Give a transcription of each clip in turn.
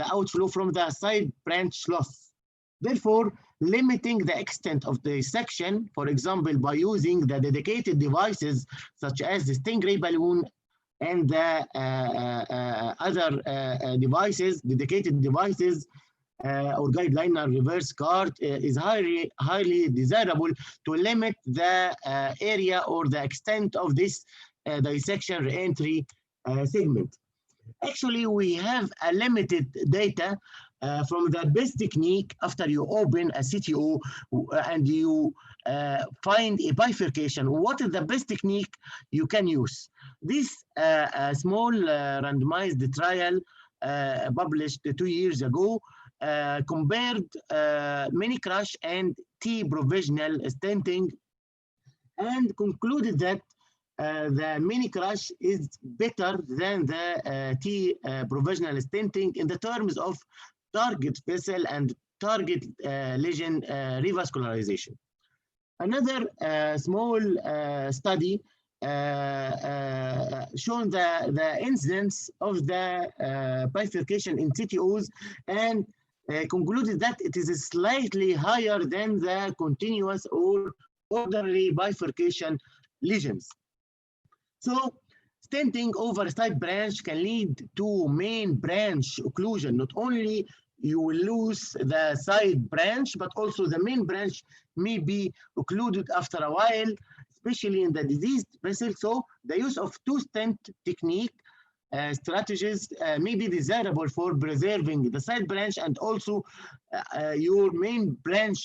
the outflow from the side branch loss. Therefore, limiting the extent of the dissection, for example, by using the dedicated devices such as the Stingray balloon and the other devices, dedicated devices, or guideliner reverse cart is highly desirable to limit the area or the extent of this dissection re-entry segment. Actually, we have a limited data from the best technique after you open a CTO and you find a bifurcation. What is the best technique you can use? This small randomized trial published 2 years ago compared mini crush and T provisional stenting and concluded that the mini crush is better than the T provisional stenting in the terms of target vessel and target lesion revascularization. Another small study shown the incidence of the bifurcation in CTOs and concluded that it is slightly higher than the continuous or orderly bifurcation lesions. So, stenting over side branch can lead to main branch occlusion. Not only you will lose the side branch, but also the main branch may be occluded after a while, especially in the diseased vessel. So, the use of two-stent technique strategies may be desirable for preserving the side branch and also your main branch,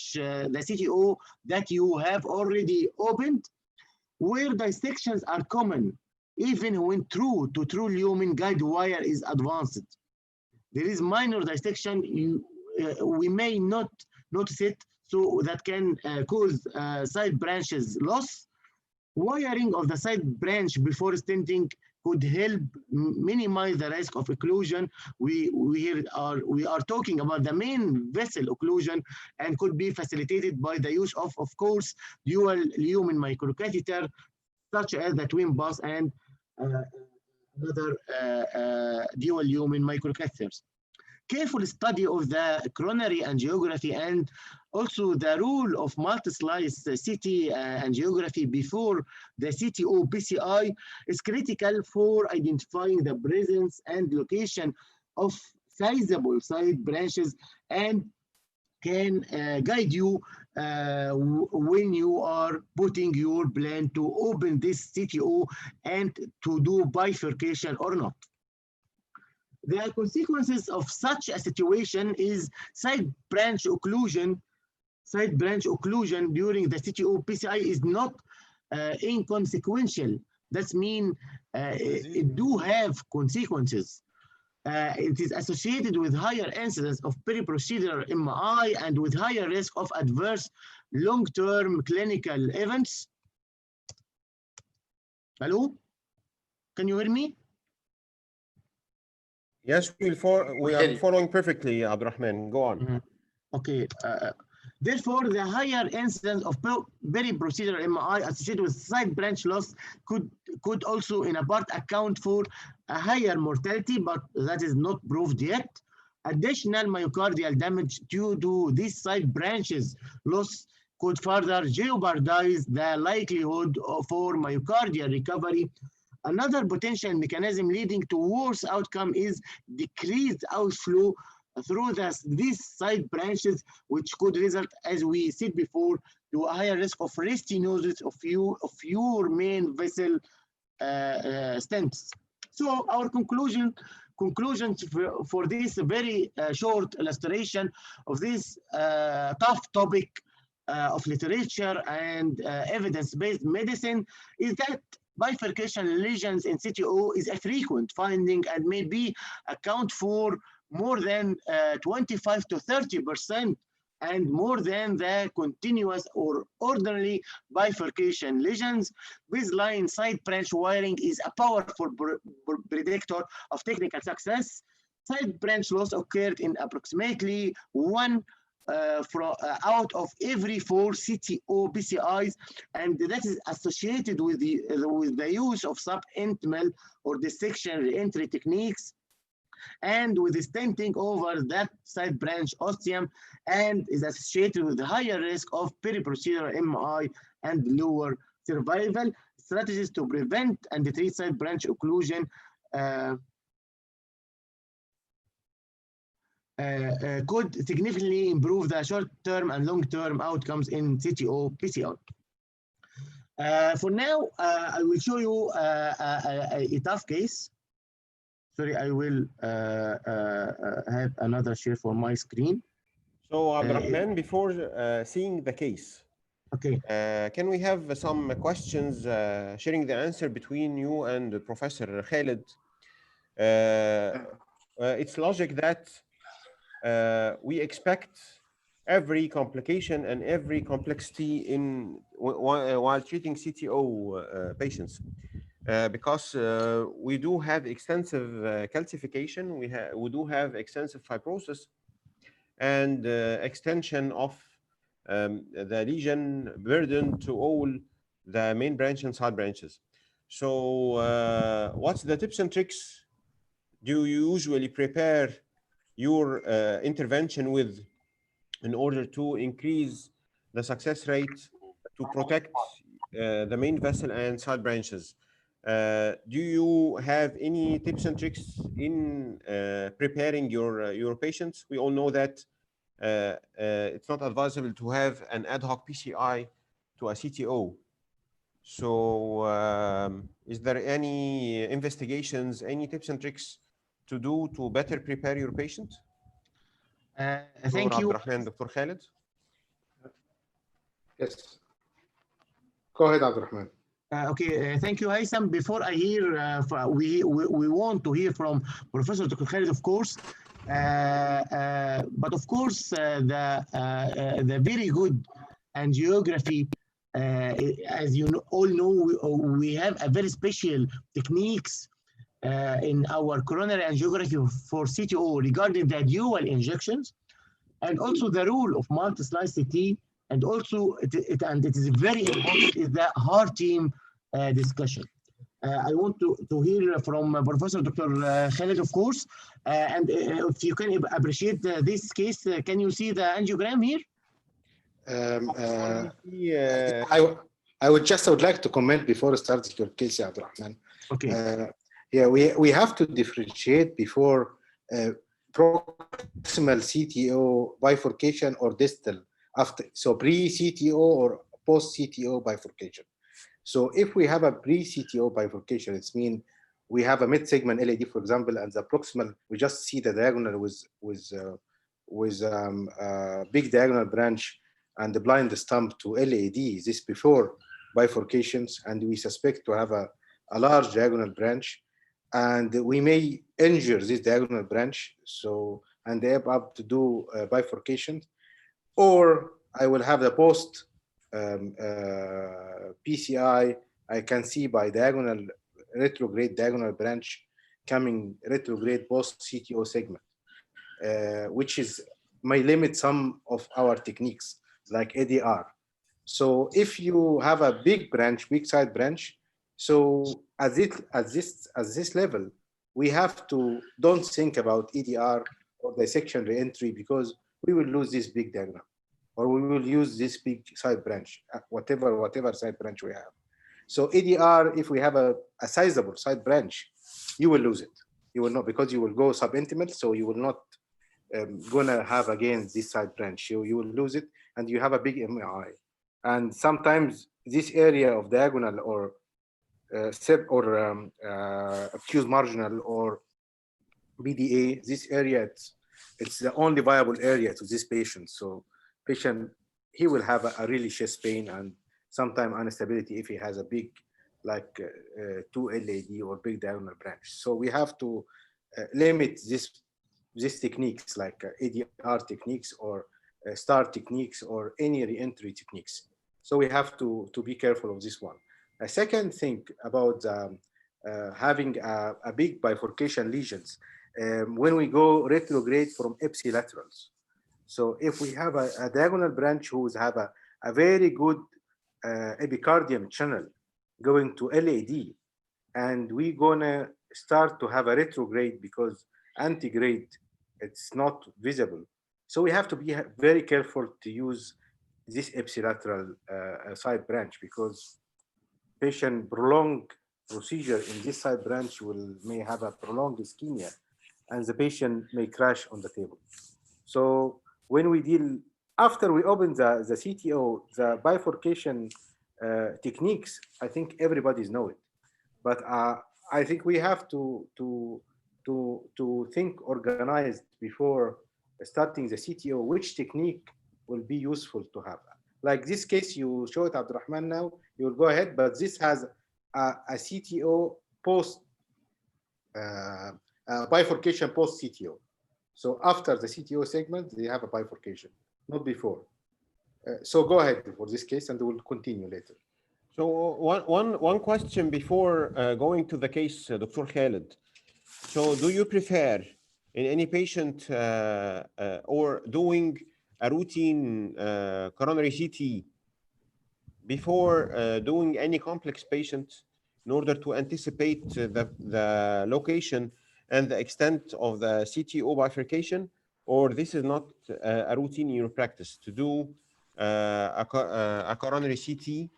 the CTO that you have already opened, where dissections are common, even when true to true lumen guide wire is advanced. There is minor dissection, we may not notice it, so that can cause side branches loss. Wiring of the side branch before stenting could help minimize the risk of occlusion. We are talking about the main vessel occlusion and could be facilitated by the use of course, dual lumen microcatheter, such as the twin bus and other dual lumen microcatheters. Careful study of the coronary angiography and also the role of multi-slice CT angiography before the CTO PCI is critical for identifying the presence and location of sizable side branches and can guide you when you are putting your plan to open this CTO and to do bifurcation or not. The consequences of such a situation is side branch occlusion. Side branch occlusion during the CTO PCI is not inconsequential. That means it do have consequences. It is associated with higher incidence of peri-procedural MI and with higher risk of adverse long-term clinical events. Hello? Can you hear me? Yes, we are following perfectly, Abdurrahman. Go on. Mm-hmm. Okay. Therefore, the higher incidence of peri-procedural MI associated with side branch loss could also in a part account for a higher mortality, but that is not proved yet. Additional myocardial damage due to these side branches loss could further jeopardize the likelihood for myocardial recovery. Another potential mechanism leading to worse outcome is decreased outflow through these side branches, which could result, as we said before, to a higher risk of restenosis of your main vessel stents. So our conclusions for this very short illustration of this tough topic of literature and evidence-based medicine is that bifurcation lesions in CTO is a frequent finding and maybe account for more than 25 to 30% and more than the continuous or orderly bifurcation lesions. Baseline side branch wiring is a powerful predictor of technical success. Side branch loss occurred in approximately 1 out of every 4 CTO PCIs, and that is associated with the use of subintimal or dissection re-entry techniques. and with stenting over that side branch ostium, and is associated with higher risk of peri-procedural MI and lower survival. Strategies to prevent and treat side branch occlusion could significantly improve the short-term and long-term outcomes in CTO PCI. For now, I will show you a tough case. Sorry, I will have another share for my screen. So, Abdurrahman, before seeing the case, okay, can we have some questions sharing the answer between you and Professor Khalid? It's logic that we expect every complication and every complexity in while treating CTO patients, because we do have extensive calcification, we do have extensive fibrosis, and extension of the lesion burden to all the main branch and side branches. So, what's the tips and tricks do you usually prepare your intervention with in order to increase the success rate to protect the main vessel and side branches? Do you have any tips and tricks in preparing your patients? We all know that it's not advisable to have an ad hoc PCI to a CTO. So, is there any investigations, any tips and tricks to do to better prepare your patient? Thank you. Dr. Khalid? Yes. Go ahead, Abdurrahman. Okay, thank you, Haitham. Before I hear, we want to hear from Professor Dr. Khalid, of course. But of course, the very good angiography, as you all know, we have a very special techniques in our coronary angiography for CTO regarding the dual injections, and also the rule of multi-slice CT, and also it is very important is the heart team discussion. I want to hear from Professor Dr. Khalid, of course, and if you can appreciate this case, can you see the angiogram here? I would like to comment before starting your case, Abdurrahman. Okay. Yeah, we have to differentiate before proximal CTO bifurcation or distal after, so pre-CTO or post-CTO bifurcation. So if we have a pre-CTO bifurcation, it means we have a mid-segment LAD, for example, and the proximal, we just see the diagonal with big diagonal branch and the blind stump to LAD. This before bifurcations, and we suspect to have a large diagonal branch, and we may injure this diagonal branch, so and they have to do bifurcation, or I will have the post PCI. I can see by diagonal retrograde diagonal branch coming retrograde post CTO segment, which may limit some of our techniques like ADR. So if you have a big branch, big side branch, so at this level, we have to don't think about EDR or dissection reentry, because we will lose this big diagonal, or we will use this big side branch, whatever side branch we have. So EDR, if we have a sizable side branch, you will lose it. You will not, because you will go subintimal, so you will not gonna have again this side branch. You will lose it, and you have a big MI. And sometimes this area of diagonal or acute marginal or BDA, this area, it's the only viable area to this patient. So patient, he will have a really chest pain and sometimes instability if he has a big, like 2 LAD or big diagonal branch. So we have to limit these techniques like ADR techniques or STAR techniques or any reentry techniques. So we have to be careful of this one. A second thing about having a big bifurcation lesions, when we go retrograde from ipsilaterals. So if we have a diagonal branch who have a very good epicardium channel going to LAD, and we're gonna start to have a retrograde because antegrade, it's not visible. So we have to be very careful to use this ipsilateral side branch, because patient prolonged procedure in this side branch may have a prolonged ischemia, and the patient may crash on the table. So when we deal, after we open the CTO, the bifurcation techniques, I think everybody's know it. But I think we have to think organized before starting the CTO, which technique will be useful to have. Like this case you showed, Abdurrahman, now, you'll go ahead, but this has a CTO post, bifurcation post CTO. So after the CTO segment, they have a bifurcation, not before. So go ahead for this case, and we'll continue later. So one question before going to the case, Dr. Khaled. So do you prefer in any patient or doing a routine coronary CT before doing any complex patient in order to anticipate the location and the extent of the CTO bifurcation, or this is not a routine in your practice to do a coronary CT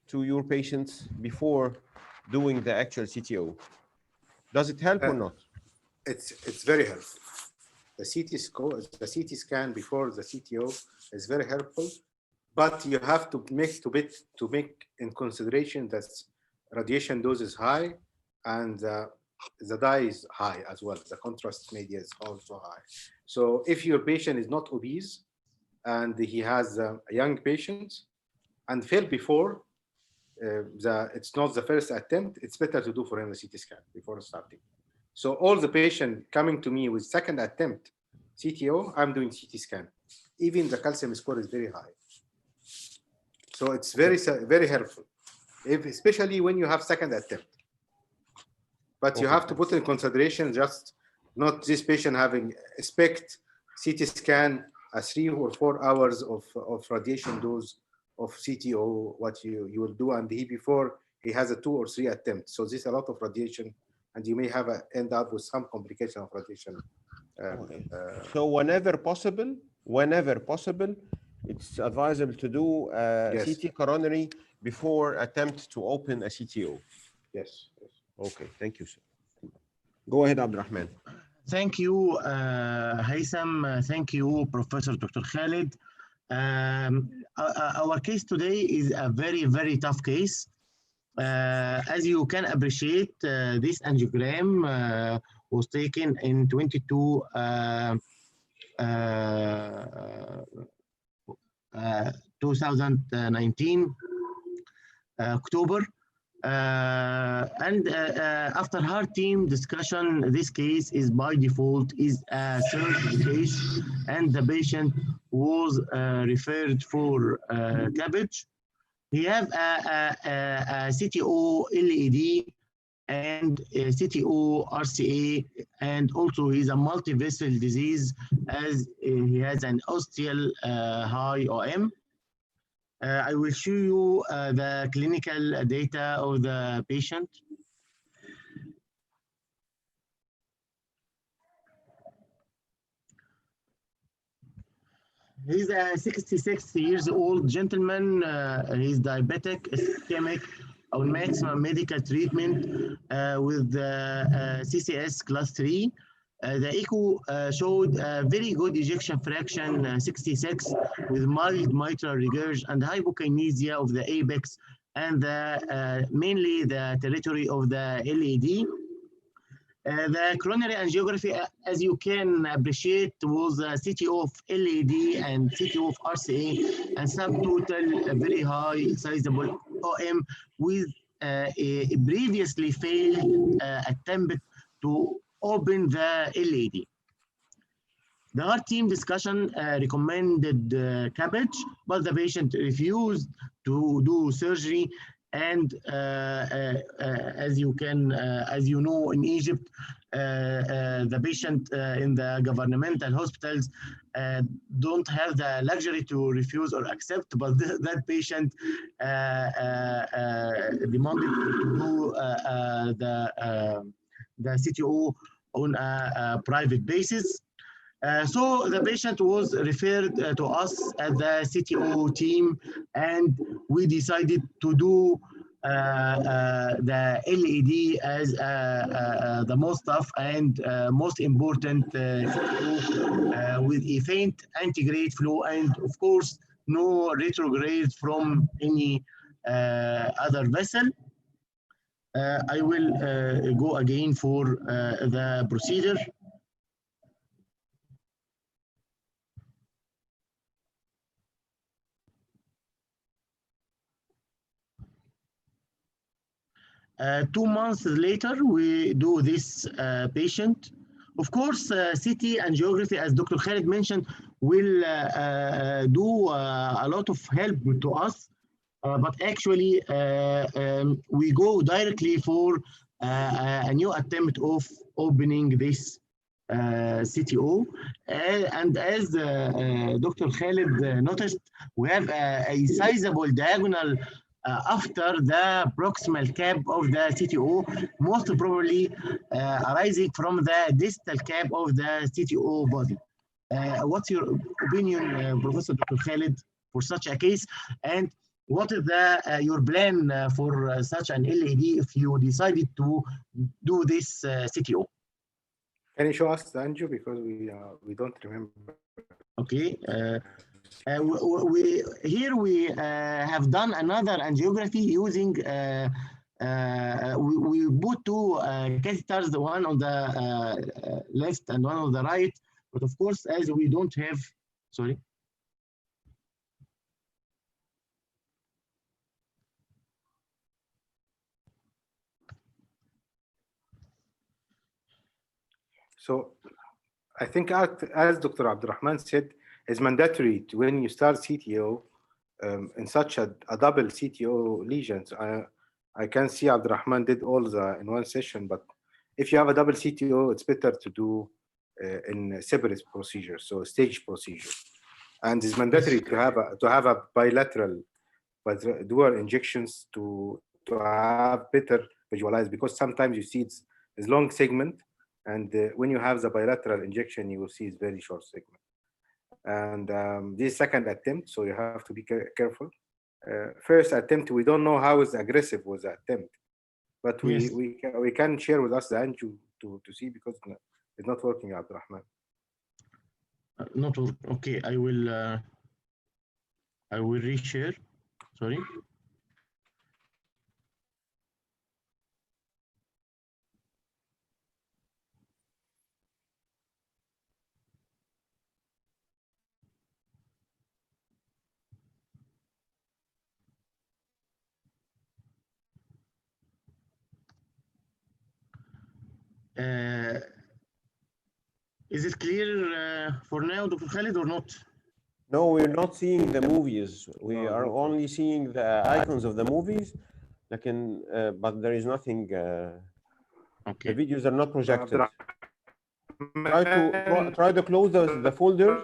to your patients before doing the actual CTO? Does it help or not? It's very helpful. The CT scan before the CTO is very helpful, but you have to make in consideration that radiation dose is high, and the dye is high as well. The contrast media is also high. So if your patient is not obese and he has a young patient and failed before, it's not the first attempt, it's better to do for him a CT scan before starting. So all the patient coming to me with second attempt CTO, I'm doing CT scan. Even the calcium score is very high. So it's very helpful, especially when you have second attempt. But you have to put in consideration just not this patient having expect CT scan a 3 or 4 hours of radiation dose of CTO, what you will do, and before he has a 2 or 3 attempts. So this is a lot of radiation, and you may have end up with some complication of radiation. So whenever possible, it's advisable to do yes. CT coronary before attempt to open a CTO. Yes. Okay, thank you, sir. Go ahead, Abdurrahman. Thank you, Haitham. Thank you, Professor Dr. Khaled. Our case today is a very tough case. As you can appreciate, this angiogram was taken in 2019 October. And after hard team discussion, this case is by default is a surgery case, and the patient was referred for CABG. We have a CTO LED and a CTO RCA, and also he's a multi-vessel disease as he has an ostial high OM. I will show you the clinical data of the patient. He's a 66 years old gentleman. He's diabetic, ischemic, on maximum medical treatment with CCS class 3. The echo showed a very good ejection fraction, 66, with mild mitral regurg and hypokinesia of the apex and mainly the territory of the LED. The coronary angiography, as you can appreciate, was a CTO of LED and CTO of RCA and subtotal very high sizable OM with a previously failed attempt to open the LED. The hard team discussion recommended CABG, but the patient refused to do surgery. And as you know, in Egypt, the patient in the governmental hospitals don't have the luxury to refuse or accept, but that patient demanded to do the CTO on a private basis. So the patient was referred to us at the CTO team, and we decided to do the LED as the most tough and most important CTO with a faint anti-grade flow, and of course no retrograde from any other vessel. I will go again for the procedure. Two months later, we do this patient. Of course, CT angiography, as Dr. Khalid mentioned, will do a lot of help to us, but actually we go directly for a new attempt of opening this CTO. And as Dr. Khalid noticed, we have a sizable diagonal after the proximal cap of the CTO, most probably arising from the distal cap of the CTO body. What's your opinion, Professor Dr. Khalid, for such a case? And what is your plan for such an LED if you decided to do this CTO? Can you show us the angio, because we don't remember? Okay. Here we have done another angiography using we put two catheters, the one on the left and one on the right, but of course, as we don't have, sorry. So I think, as Dr. Abdurrahman said, it's mandatory to, when you start CTO in such a double CTO lesions. I can see Abdurrahman did all the in one session, but if you have a double CTO, it's better to do in separate procedures, so stage procedure. And it's mandatory to have a bilateral, but dual injections to have better visualize, because sometimes you see it's long segment, and when you have the bilateral injection, you will see it's very short segment. And this second attempt, so you have to be careful. First attempt, we don't know how aggressive was the attempt, but we can share with us the angio to see, because it's not working, Abdurrahman. Not okay. I will reshare. Sorry. Is it clear for now, Dr. Khalid, or not? No, we're not seeing the movies. We are only seeing the icons of the movies, but there is nothing. Okay. The videos are not projected. Try to close the folder.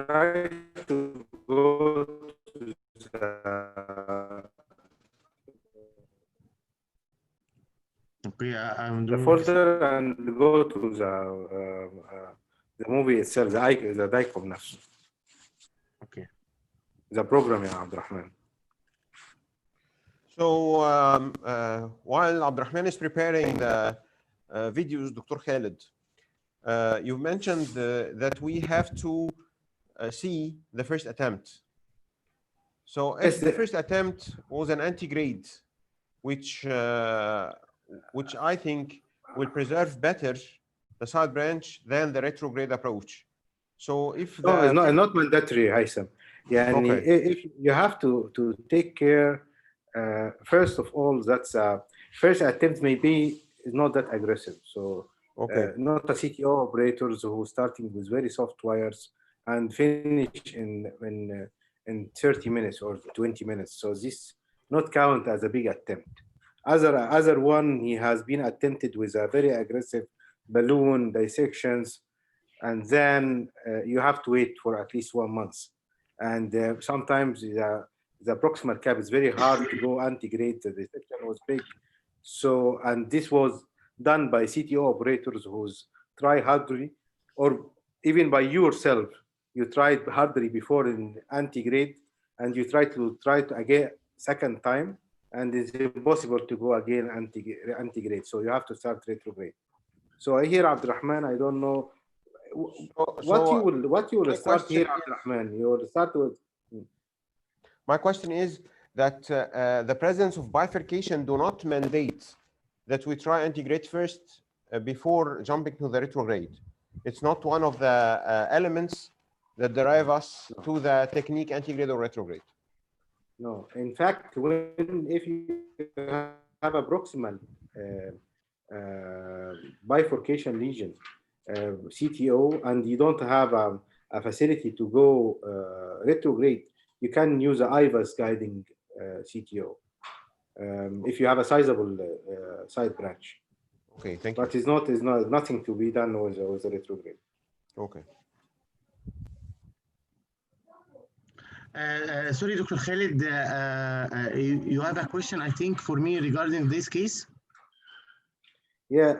Try to go to the folder and go to the movie itself, the DICOM. Okay. The program, yeah, Abdurrahman. So while Abdurrahman is preparing the videos, Dr. Khalid, you mentioned that we have to see the first attempt. So if the first attempt was an anti-grade, which I think will preserve better the side branch than the retrograde approach. So if it's not mandatory, Haitham. Yeah, okay. If you have to take care. First of all, that's first attempt maybe is not that aggressive. So not a CTO operators who starting with very soft wires and finish in 30 minutes or 20 minutes. So this not count as a big attempt. Other one, he has been attempted with a very aggressive balloon dissections, and then you have to wait for at least 1 month. And sometimes the proximal cap is very hard to go antegrade. The dissection was big. So, and this was done by CTO operators who's try hardly, or even by yourself. You tried hardly before in antegrade, and you try to again second time, and it's impossible to go again antegrade. So you have to start retrograde. So I hear Abdurrahman, I don't know what you will start here, Abdurrahman. You will start with. My question is that the presence of bifurcation do not mandate that we try integrate first before jumping to the retrograde. It's not one of the elements that derive us to the technique antegrade or retrograde. No, in fact, if you have a proximal bifurcation lesion, CTO, and you don't have a facility to go retrograde, you can use a IVAS guiding CTO if you have a sizable side branch. Okay, thank you. But it's nothing to be done with the retrograde. Okay. Sorry, Dr. Khalid, you have a question, I think, for me regarding this case? Yeah,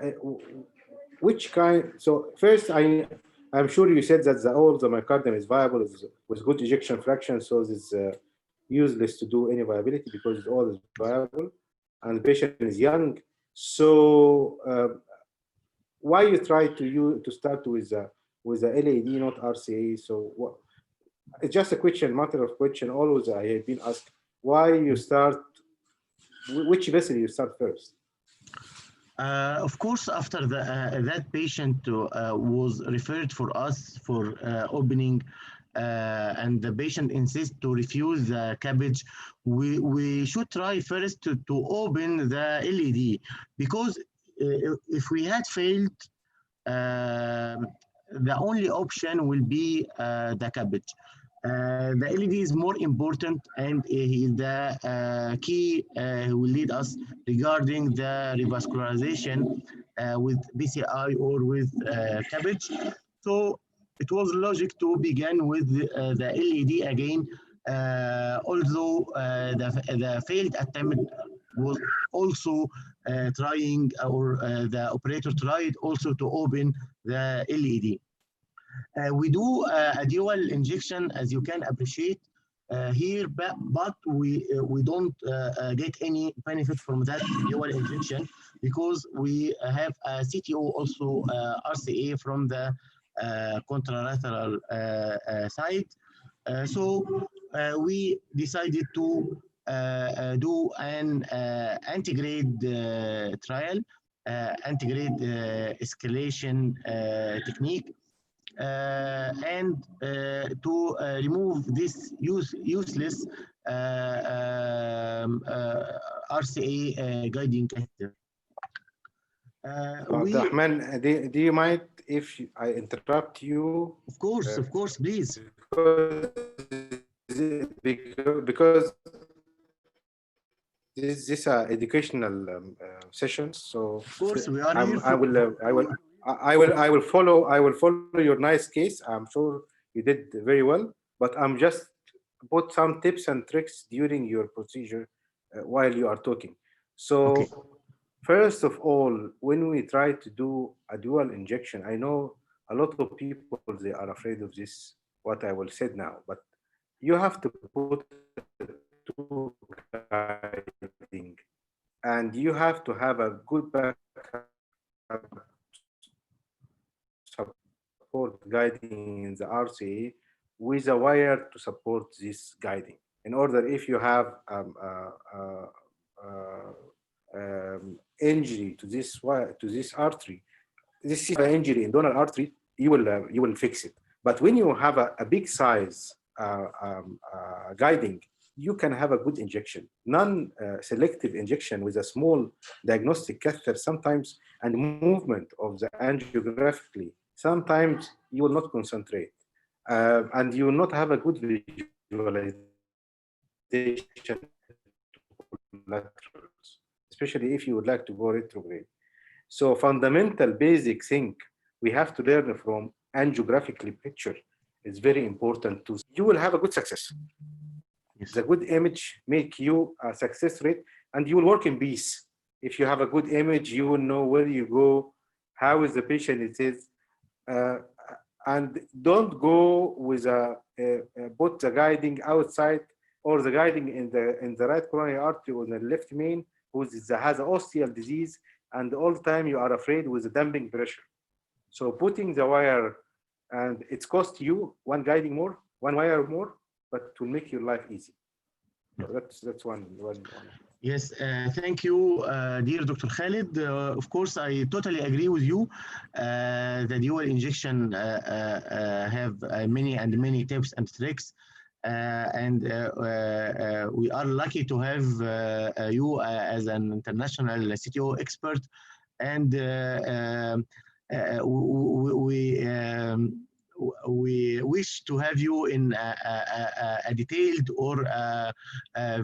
which kind? So first, I'm sure you said that all the myocardium is viable with good ejection fraction, so it's useless to do any viability because it's all is viable, and the patient is young. So why you try to start with the LAD, not RCA? So what? It's just a question, matter of question. Always I have been asked why you start, which vessel you start first. Of course, after that patient was referred for us for opening, and the patient insists to refuse the cabbage, we should try first to open the LED, because if we had failed, the only option will be the cabbage. The LED is more important, and he is the key who will lead us regarding the revascularization with BCI or with cabbage. So it was logic to begin with the LED again, although the failed attempt was also trying, or the operator tried also to open the LED. We do a dual injection, as you can appreciate here, but we don't get any benefit from that dual injection, because we have a CTO also RCA from the contralateral side. So we decided to do an antegrade trial, antegrade escalation technique, and to remove this useless RCA guiding catheter. Abdurrahman, do you mind if I interrupt you? Of course, please. Because this is educational session, so of course we are here. I will follow your nice case. I'm sure you did very well, but I'm just put some tips and tricks during your procedure while you are talking. So okay. First of all, when we try to do a dual injection, I know a lot of people, they are afraid of this, what I will say now, but you have to put two guiding, and you have to have a good backup support guiding in the RCA with a wire to support this guiding. In order, if you have injury to this wire, to this artery, this is an injury in donor artery, you will fix it. But when you have a big size guiding, you can have a good injection. Non-selective injection with a small diagnostic catheter sometimes, and movement of the angiographically, sometimes you will not concentrate, and you will not have a good visualization, especially if you would like to go retrograde. So fundamental basic thing we have to learn from angiographically picture is very important. You will have a good success. Yes. The good image make you a success rate, and you will work in peace. If you have a good image, you will know where you go, how is the patient it is, and don't go with put the guiding outside or the guiding in the right coronary artery or the left main, who has an osteal disease, and all the time you are afraid with the damping pressure. So putting the wire, and it's cost you one wire more, but it will make your life easy. So that's one. Yes, thank you, dear Dr. Khalid. Of course, I totally agree with you. The dual injection have many tips and tricks, and we are lucky to have you as an international CTO expert, and we wish to have you in a detailed or a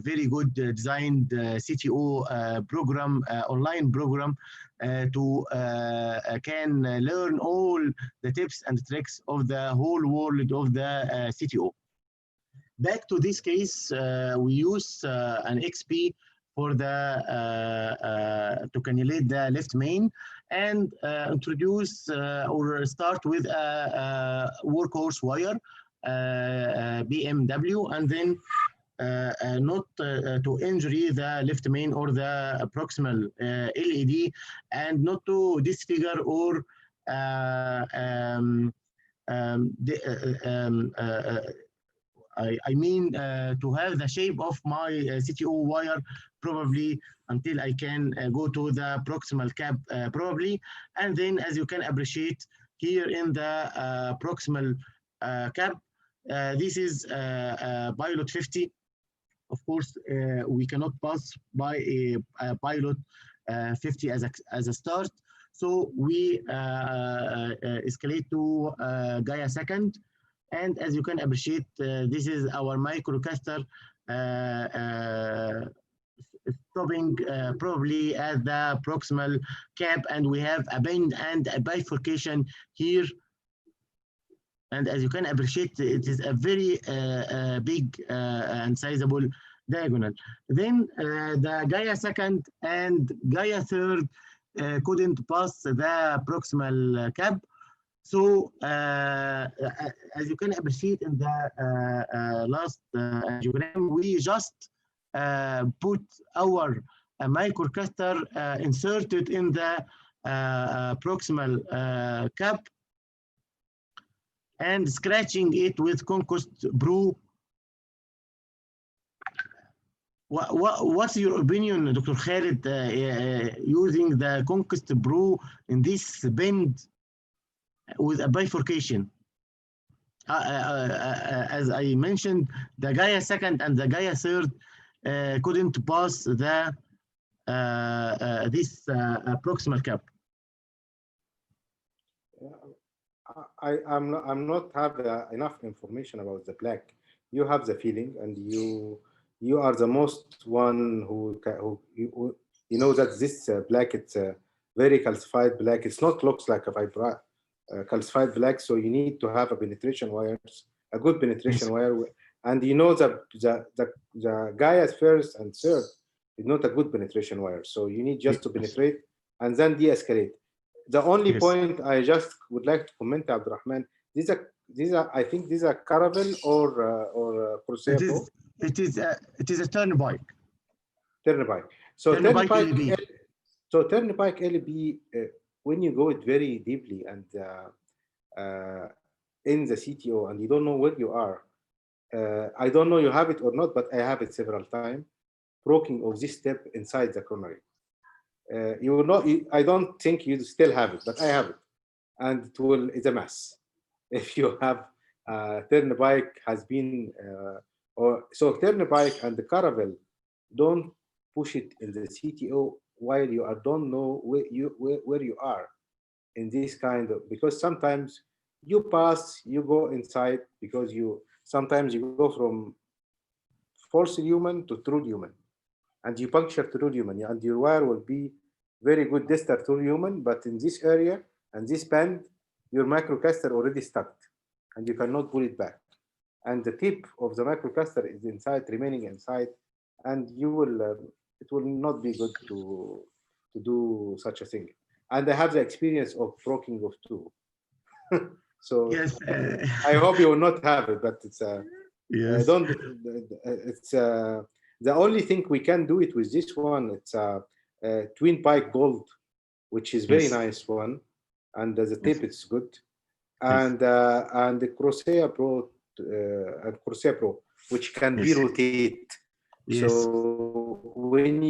very good designed CTO program, online program, to can learn all the tips and tricks of the whole world of the CTO. Back to this case, we use an XP for the to cannulate the left main and introduce or start with a workhorse wire, BMW, and then not to injury the left main or the proximal LED, and not to disfigure or I mean to have the shape of my CTO wire probably until I can go to the proximal cap probably. And then, as you can appreciate here in the proximal cap, this is pilot 50. Of course, we cannot pass by a pilot 50 as a start. So we escalate to Gaia second. And as you can appreciate, this is our microcaster stopping probably at the proximal cap, and we have a bend and a bifurcation here. And as you can appreciate, it is a very big and sizable diagonal. Then the Gaia second and Gaia third couldn't pass the proximal cap. So as you can appreciate in the last angiogram, we just put our microcaster inserted in the proximal cap and scratching it with concussed brew. What's your opinion, Dr. Khalid, using the concussed brew in this bend with a bifurcation? As I mentioned, the Gaia second and the Gaia third couldn't pass the this proximal cap. I'm not have enough information about the black. You have the feeling, and you are the most one who you know that this black, it's a very calcified black. It's not looks like a calcified black, so you need to have a penetration wires, a good penetration wire, and you know that the Gaia first and third is not a good penetration wire, so you need just to penetrate and then de-escalate. The only point I just would like to comment, Abdurrahman, these are I think these are Caravelle or Procedural. It is a turnpike. Turnpike. So turnpike LB, when you go it very deeply and in the CTO and you don't know where you are, I don't know you have it or not, but I have it several times, broken of this step inside the coronary. You will not. I don't think you still have it, but I have it, and it's a mess. If you have turnpike has been so turnpike and the Caravelle, don't push it in the CTO while you don't know where you are in this kind of, because sometimes you pass, you go inside because sometimes you go from false lumen to true lumen, and you puncture true lumen, and your wire will be very good distal true lumen, but in this area and this band, your microcaster already stuck, and you cannot pull it back. and the tip of the microcluster is inside, remaining inside, and you will it will not be good to do such a thing. And I have the experience of broking of two. So Yes. I hope you will not have it, but it's Yes. don't it's the only thing we can do it with this one. It's a twin pike gold, which is very Yes. nice one, and the tip is good, Yes. and the Rca Pro, which can be Yes. rotate. Yes. So when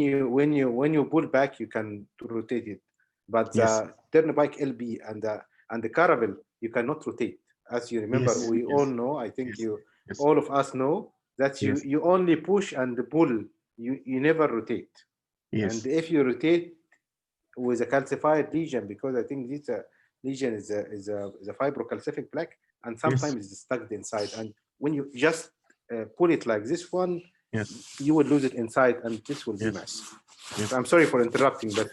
you pull back, you can rotate it, but Yes. the turnpike LB and the Caravelle, you cannot rotate. As you remember, Yes. we all Yes. know. I think Yes. you, Yes. all of us know that Yes. you only push and pull. You never rotate. Yes. And if you rotate with a calcified lesion, because I think this lesion is a fibrocalcific plaque, and sometimes it's stuck inside. And when you just pull it like this one, Yes. you would lose it inside, and this will be Yes. mess. Yes. I'm sorry for interrupting, but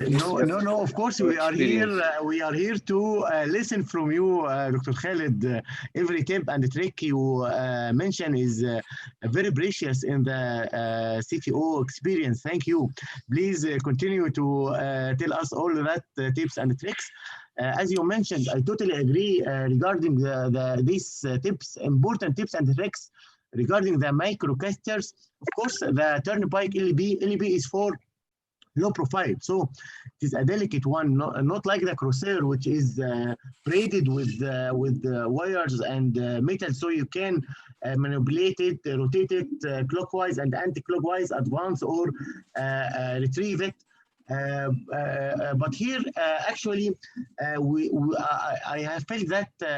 No. Of course, we are here. We are here to listen from you, Dr. Khalid. Every tip and trick you mention is very precious in the CTO experience. Thank you. Please continue to tell us all that tips and tricks. As you mentioned, I totally agree regarding these tips, important tips and tricks regarding the microcasters. Of course, the turnpike LB is for low profile, so it is a delicate one, not like the Corsair, which is braided with wires and metal, so you can manipulate it, rotate it clockwise and anti-clockwise, advance or retrieve it. But here, actually, I have felt that the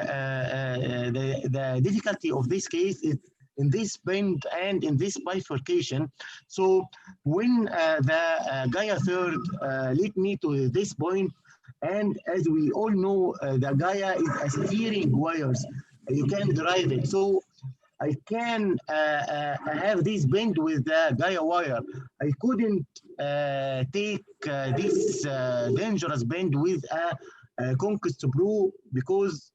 difficulty of this case is in this bend and in this bifurcation. So when the Gaia third led me to this point, and as we all know, the Gaia is a steering wires. You can drive it. So I can have this bend with the Gaia wire. I couldn't take this dangerous bend with a Conquest Pro, because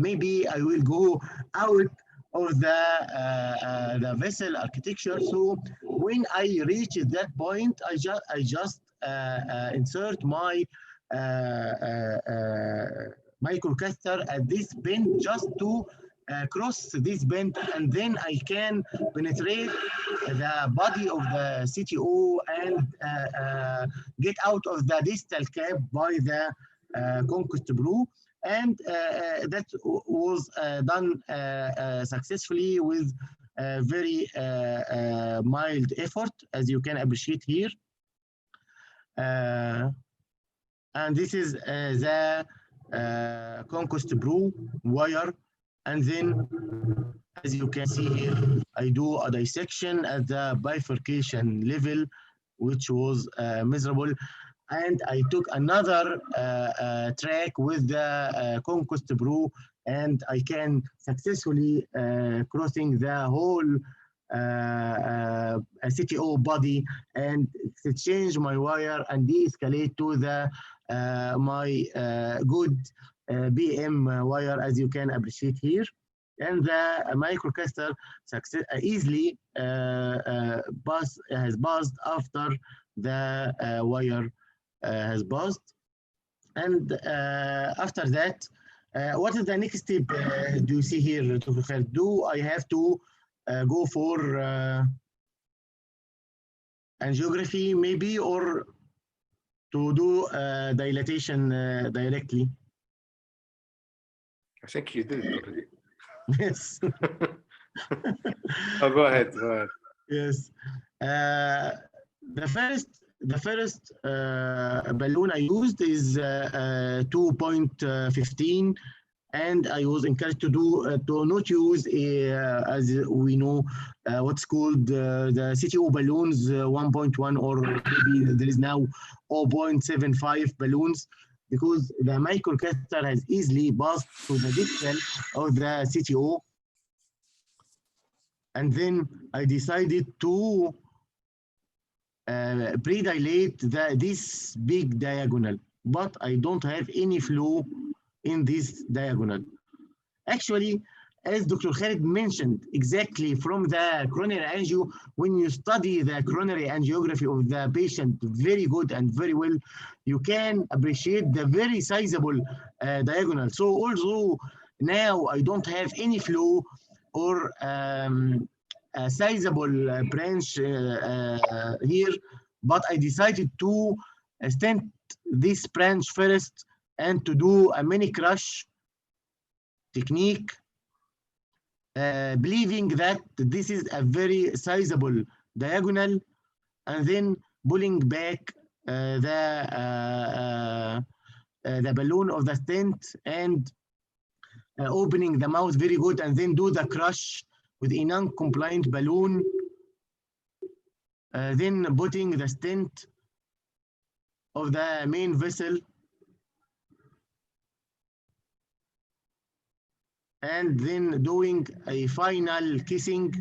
maybe I will go out of the vessel architecture. So when I reach that point, I just insert my microcaster at this bend just to cross this bend, and then I can penetrate the body of the CTO and get out of the distal cap by the Conquest Pro. And that was done successfully with very mild effort, as you can appreciate here. And this is the Conquest Pro wire. And then, as you can see here, I do a dissection at the bifurcation level, which was miserable. And I took another track with the Conquest Pro, and I can successfully crossing the whole CTO body and exchange my wire and de-escalate to the my good BM wire, as you can appreciate here. And the microcaster easily has buzzed after the wire has buzzed. And after that, what is the next step? Do you see here, Dr. Khalid? Do I have to go for angiography maybe, or to do dilatation directly? I think you did it already. Yes. Oh, go ahead. Go ahead. Yes. The first balloon I used is 2.15, and I was encouraged to do to not use as we know what's called the CTO balloons 1.1, or maybe there is now 0.75 balloons, because the microcaster has easily passed to the distal of the CTO. And then I decided to pre-dilate this big diagonal, but I don't have any flow in this diagonal. Actually, as Dr. Khalid mentioned, exactly from the coronary angio, when you study the coronary angiography of the patient very good and very well, you can appreciate the very sizable diagonal. So although now I don't have any flow or a sizable branch here, but I decided to stent this branch first and to do a mini crush technique, believing that this is a very sizable diagonal, and then pulling back the balloon of the stent and opening the mouth very good, and then do the crush with a non-compliant balloon, then putting the stent of the main vessel, and then doing a final kissing,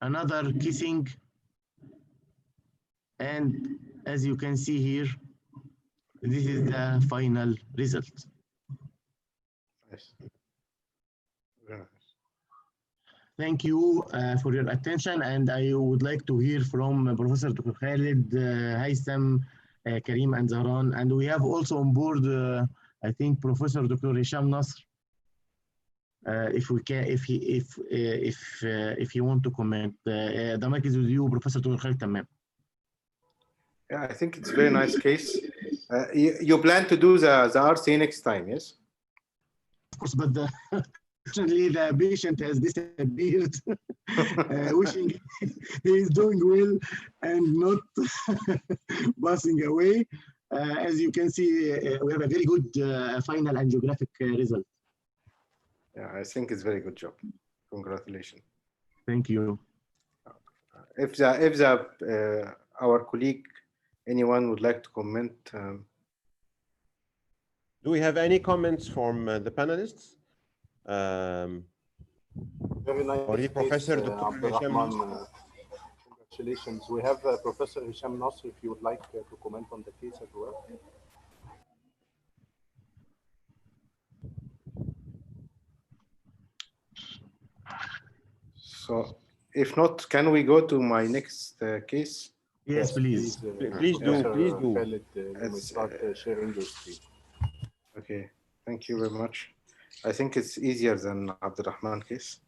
another kissing, and as you can see here, this is the final result. Nice. Very nice. Thank you for your attention, and I would like to hear from Professor Dr. Khalid, Haytham, Karim, and Zahran, and we have also on board, I think, Professor Dr. Hisham Nasr. If we can, if you want to comment, the mic is with you, Professor Dr. Khalid Tamam. Yeah, I think it's a very nice case. You plan to do the RCA next time, yes? Of course, but unfortunately the patient has disappeared, wishing he is doing well and not passing away. As you can see, we have a very good final angiographic result. Yeah, I think it's a very good job. Congratulations. Thank you. If our colleague, anyone would like to comment? Do we have any comments from the panelists? Very nice. Or Professor Dr. Abdurrahman, congratulations. We have Professor Hisham Nasr, if you would like to comment on the case as well. So, if not, can we go to my next case? Yes, please. Please do. Khalid, you may start sharing your screen. Okay, thank you very much. I think it's easier than Abdurrahman case.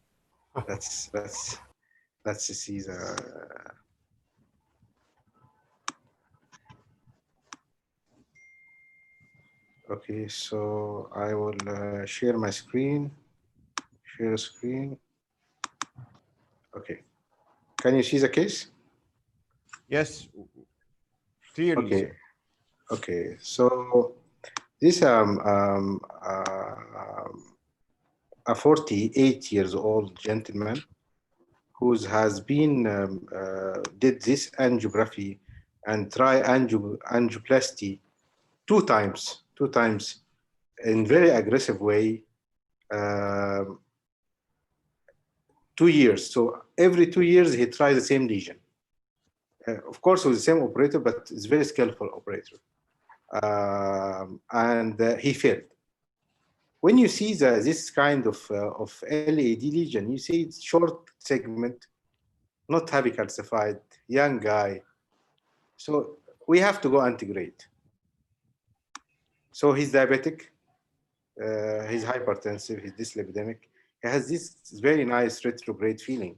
Let's see the. Okay, so I will share my screen. Share screen. Okay, can you see the case? Yes, clearly. Okay, okay. So this a 48 years old gentleman who has been did this angiography and angioplasty two times in very aggressive way. 2 years. So every 2 years he tries the same lesion. Of course, with the same operator, but it's very skillful operator. And he failed. When you see this kind of LAD lesion, you see it's short segment, not heavy calcified, young guy. So we have to go antegrade. So he's diabetic, he's hypertensive, he's dyslipidemic. He has this very nice retrograde feeling.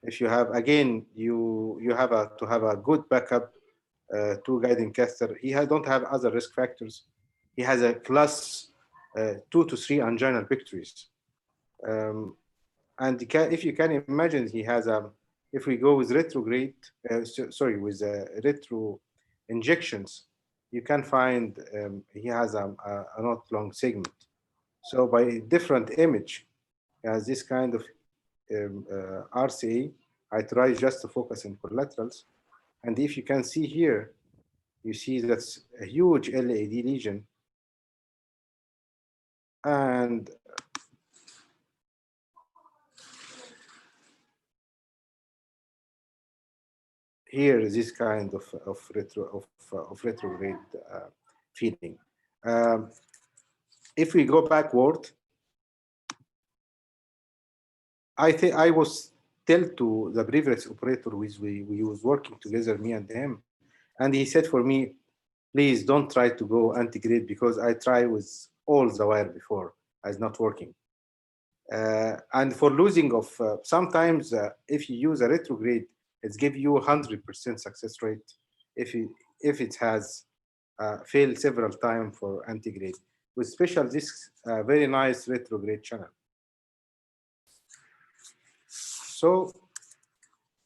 If you have, again, you have to have a good backup, two guiding catheter. He don't have other risk factors. He has a class 2 to 3 anginal pictures. And if you can imagine, he has if we go with retrograde, with retro injections, you can find he has a not long segment. So by different image, he has this kind of RCA. I try just to focus in collaterals. And if you can see here, you see that's a huge LAD lesion. And here is this kind of retrograde feeling. if we go backward, I think I was tell to the previous operator with we was working together, me and him, and he said for me, please don't try to go anti-grid because I try with all the wire before, it's not working. And for losing of sometimes if you use a retrograde, it's give you 100% success rate if it has failed several times for anti-grade. With special this very nice retrograde channel. So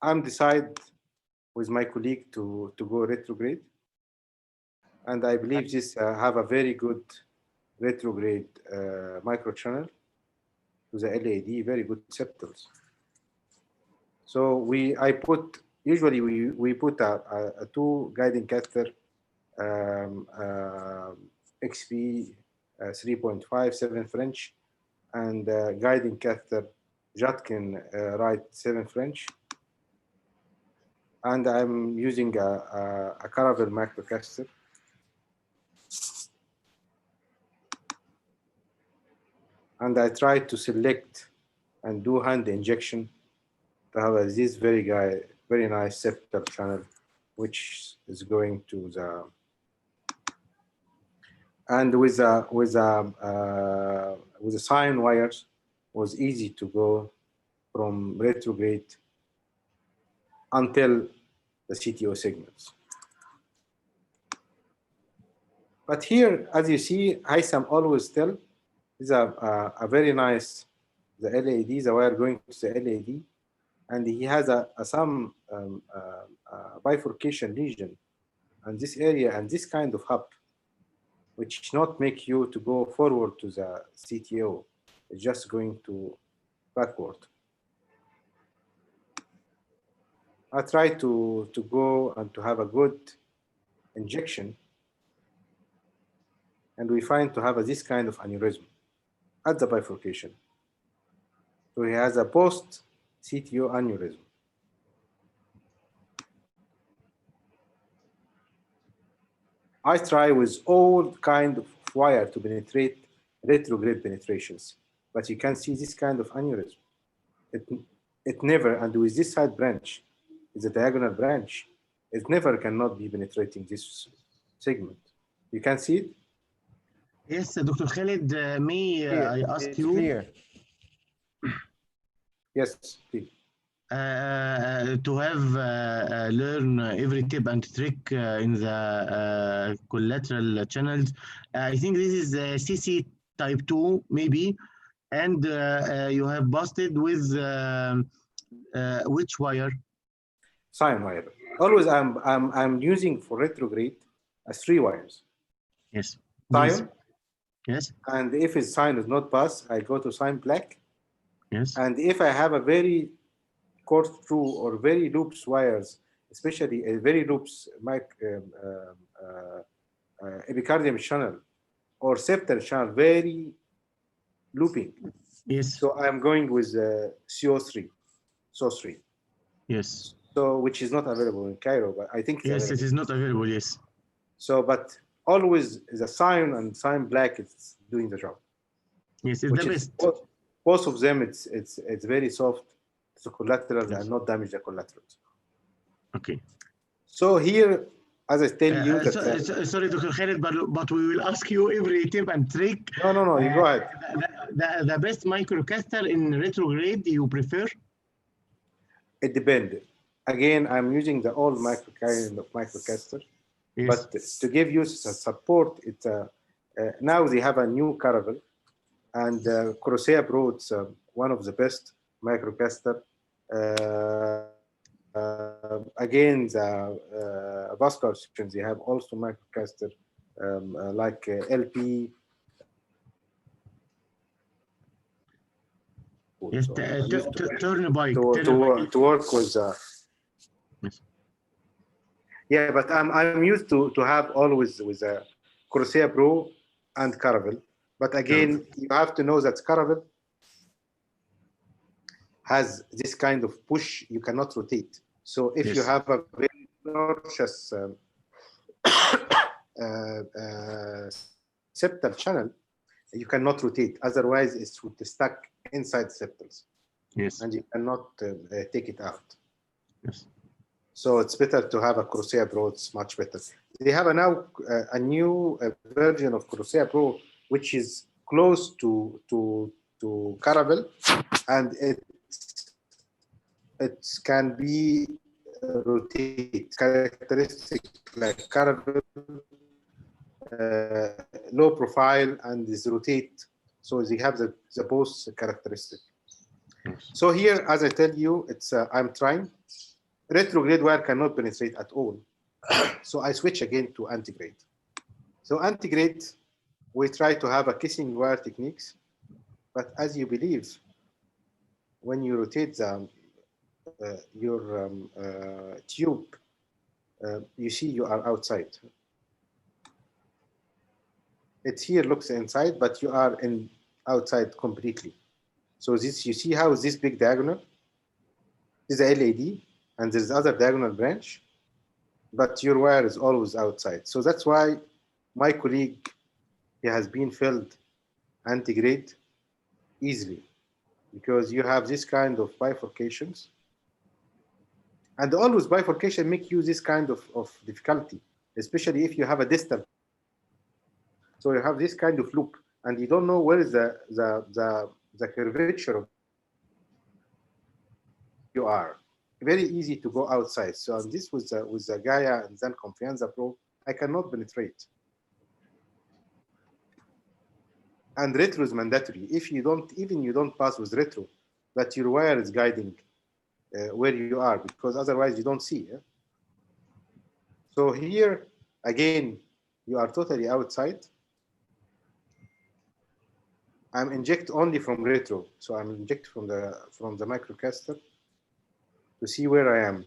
I'm decide with my colleague to go retrograde, and I believe this have a very good retrograde microchannel to the LAD, very good septals. So I put usually we put a two guiding catheter XP 3.5 7 French and guiding catheter Jatkin right 7 French, and I'm using a Caravel microcatheter. And I try to select and do hand injection to have this very nice septal channel, which is going to the, and with the sine wires was easy to go from retrograde until the CTO segments. But here, as you see, Haitham always tell is a very nice, the LAD, the wire going to the LAD, and he has some bifurcation lesion and this area and this kind of hub, which not make you to go forward to the CTO, it's just going to backward. I try to go and to have a good injection, and we find to have this kind of aneurysm at the bifurcation. So he has a post CTO aneurysm. I try with all kind of wire to penetrate retrograde penetrations, but you can see this kind of aneurysm. It never, and with this side branch, is a diagonal branch, it never cannot be penetrating this segment. You can see it? Yes, Dr. Khalid, may I ask it's you? Clear. Yes, please. To have learn every tip and trick in the collateral channels. I think this is CC type 2 maybe, and you have busted with which wire? Sine wire. Always I'm using for retrograde as 3 wires. Yes. Sine. Yes. And if his sine is not pass, I go to sine black. Yes. And if I have a very coarse through or very loops wires, especially a very loops epicardium channel or septal channel, very looping. Yes. So I'm going with CO3, SO3. Yes. So which is not available in Cairo, but I think it's yes, available. it is not available. Yes. So, but always the sine and sine black is doing the job. Yes, it's the best. Both of them, it's very soft to collaterals and not damage the collaterals. Okay. So here, as I tell you, sorry, Dr. Khalid, but we will ask you every tip and trick. No, you go ahead. The best microcaster in retrograde you prefer? It depends. Again, I'm using the old microcaster, yes. But to give you support, it's now they have a new Caravel, and Rca Pro, it's one of the best microcaster. Again, the vascular sections, they have also microcaster like LP. Yes, turnpike. To work with. Yes. Yeah, but I'm used to have always with a Rca Pro and Caravel. But again, you have to know that Caravel has this kind of push, you cannot rotate. So if you have a very noxious septal channel, You cannot rotate, otherwise it would stuck inside septals. Yes. And you cannot take it out. Yes. So it's better to have a Crocea Pro. It's much better. They have now a new version of Crocea Pro, which is close to Caravelle, and it can be rotate, characteristic like Caravelle, low profile, and is rotate. So they have the both characteristic. So here, as I tell you, it's I'm trying. Retrograde wire cannot penetrate at all. So I switch again to anti-grade. So anti-grade, we try to have a kissing wire techniques, but as you believe, when you rotate the, your tube, you see you are outside. It here looks inside, but you are in outside completely. So this, you see how is this big diagonal? This is a LED, and there's other diagonal branch, but your wire is always outside. So that's why my colleague, he has been filled anti-grade easily, because you have this kind of bifurcations. And always bifurcation make you this kind of difficulty, especially if you have a distal. So you have this kind of loop, and you don't know where is the curvature of you are. Very easy to go outside. So on this with the Gaia and then Confianza Pro, I cannot penetrate. And retro is mandatory. If you don't, even you don't pass with retro, but your wire is guiding where you are, because otherwise you don't see. Yeah? So here, again, you are totally outside. I'm inject only from retro. So I'm inject from the microcaster to see where I am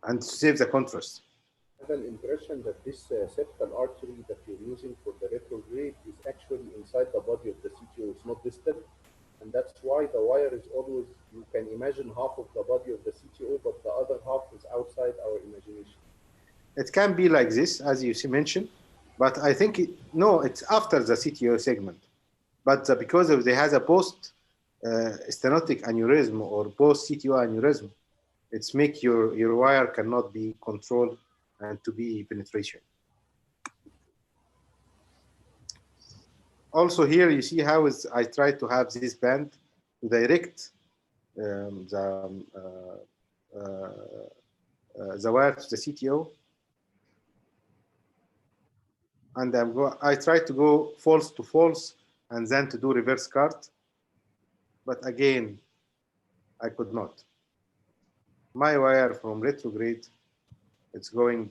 and to save the contrast. I have an impression that this septal artery that you're using for the retrograde is actually inside the body of the CTO. It's not distal. And that's why the wire is always, you can imagine half of the body of the CTO, but the other half is outside our imagination. It can be like this, as you mentioned, but I think, no, it's after the CTO segment. But because of they has a post stenotic aneurysm or post CTO aneurysm, it's make your wire cannot be controlled and to be penetration. Also here you see how is I try to have this band to direct the wire to the CTO, and I try to go false to false and then to do reverse cart, but again I could not. My wire from retrograde, it's going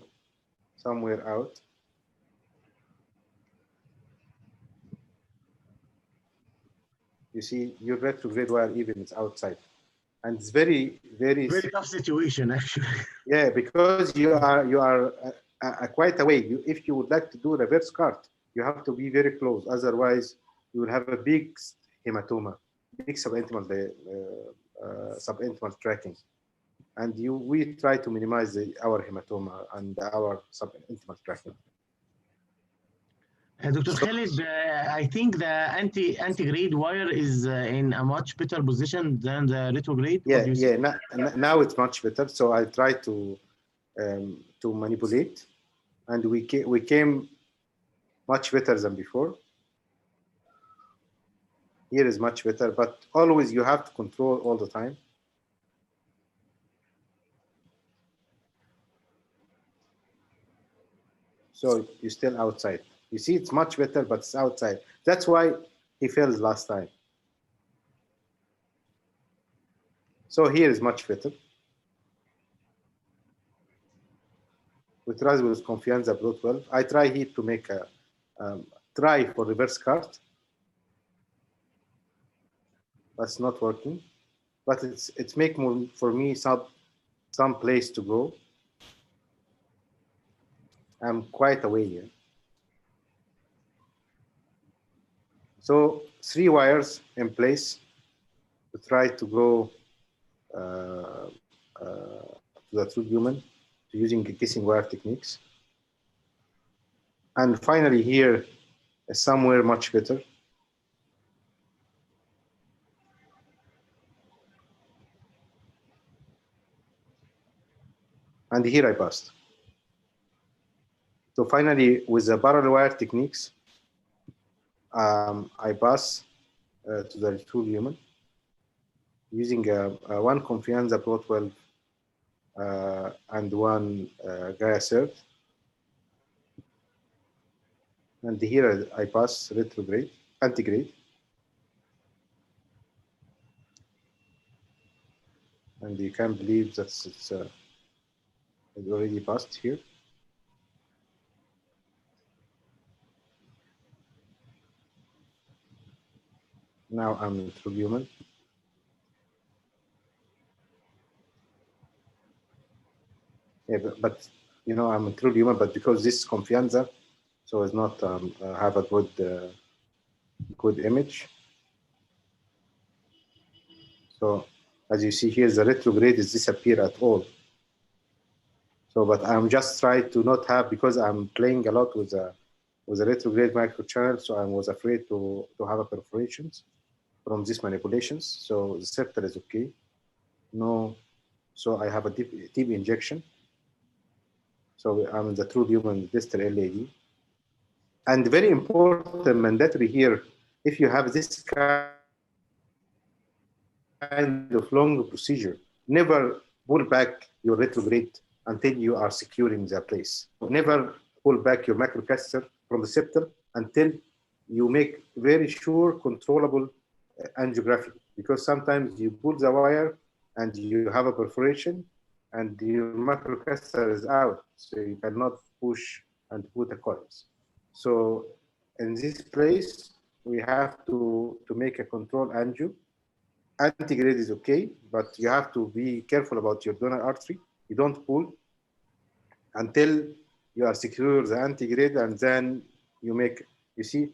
somewhere out. You see, your retrograde wire even is outside, and it's very tough situation actually. Yeah, because you are quite away. If you would like to do reverse cart, you have to be very close. Otherwise, you will have a big hematoma, big subintimal tracking, and we try to minimize our hematoma and our subintimal tracking. Dr. Khalid, I think the anti-grade wire is in a much better position than the retrograde. Yeah. Now it's much better. So I try to manipulate, and we came much better than before. Here is much better, but always you have to control all the time. So you're still outside. You see, it's much better, but it's outside. That's why he failed last time. So here is much better. We try with Confianza Pro 12. I try here to make a try for reverse cart. That's not working, but it's make more for me some place to go. I'm quite away here. So 3 wires in place to try to go to the true human using kissing wire techniques. And finally here, somewhere much better. And here I passed. So finally, with the parallel wire techniques, I pass to the tool human using one Confianza Pro 12 and one Gaia Cert. And here I pass retrograde, antigrade. And you can't believe that it's already passed here. Now I'm in true human. Yeah, but you know, I'm in true human, but because this is Confianza, so it's not have a good image. So as you see here, the retrograde is disappear at all. So, but I'm just trying to not have, because I'm playing a lot with a retrograde microchannel, so I was afraid to have a perforations from these manipulations. So the septal is okay. No, so I have a deep injection. So I'm the true human distal LAD. And very important, mandatory here, if you have this kind of long procedure, never pull back your retrograde until you are securing the place. Never pull back your macrocatheter from the septal until you make very sure controllable angiography, because sometimes you pull the wire and you have a perforation and your macrocatheter is out, so you cannot push and put a coils. So in this place, we have to make a control angio. Antigrade is okay, but you have to be careful about your donor artery. You don't pull until you are secure the antigrade, and then you make, you see,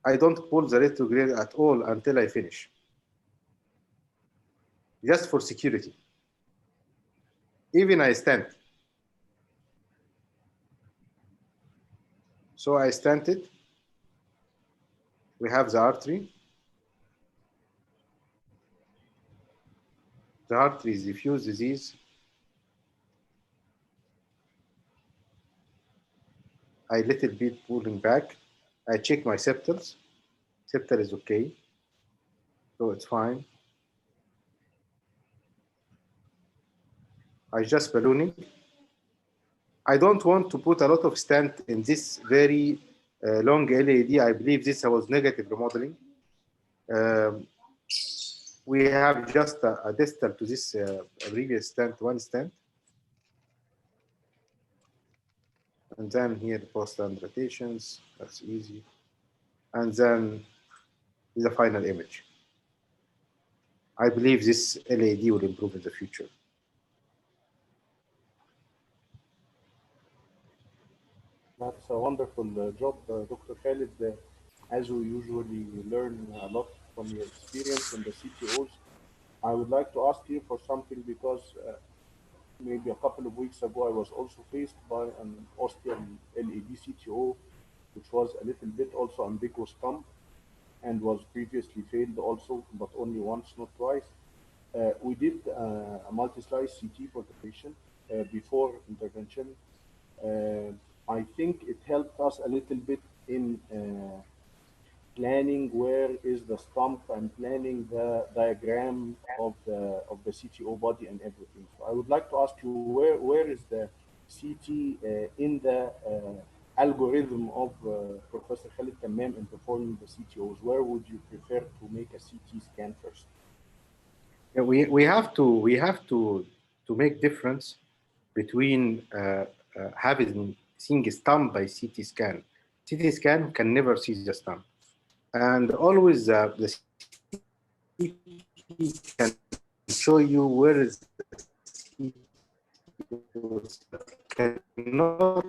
I don't pull the retrograde at all until I finish. Just for security. Even I stent. So I stented. We have the artery. The artery is diffuse disease. I little bit pulling back. I check my septals. Septal is okay. So it's fine. I just ballooning. I don't want to put a lot of stent in this very long LAD. I believe this was negative remodeling. We have just a distal to this previous stent, one stent. And then here post-land rotations, that's easy. And then the final image. I believe this LAD will improve in the future. That's a wonderful job, Dr. Khalid. As we usually learn a lot from your experience in the CTOs, I would like to ask you for something, because maybe a couple of weeks ago, I was also faced by an Austrian LAD CTO, which was a little bit also ambiguous thumb and was previously failed also, but only once, not twice. We did a multi-slice CT for the patient before intervention. I think it helped us a little bit in planning where is the stump and planning the diagram of the CTO body and everything. So I would like to ask you, where is the CT in the algorithm of Professor Khalid Tammam in performing the CTOs? Where would you prefer to make a CT scan first? Yeah, we have to make difference between seeing a stump by CT scan. CT scan can never see the stump, and always the CT can show you where is the CT cannot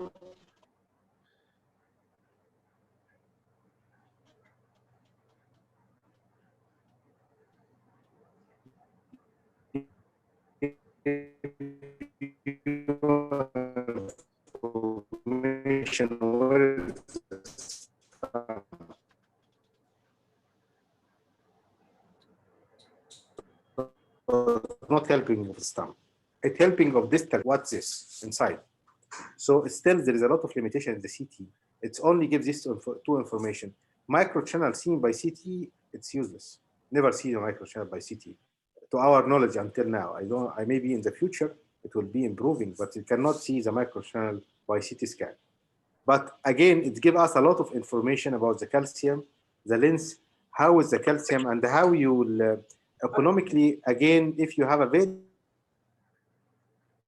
information where is the stump. helping of the stump. It's helping of distal. What's this inside? So still there is a lot of limitation in the CT. It only gives this two information. Microchannel seen by CT, it's useless. Never seen a microchannel by CT, to our knowledge until now. I maybe in the future it will be improving, but you cannot see the microchannel by CT scan. But again, it gives us a lot of information about the calcium, the lens, how is the calcium, and how you will economically, again, if you have a very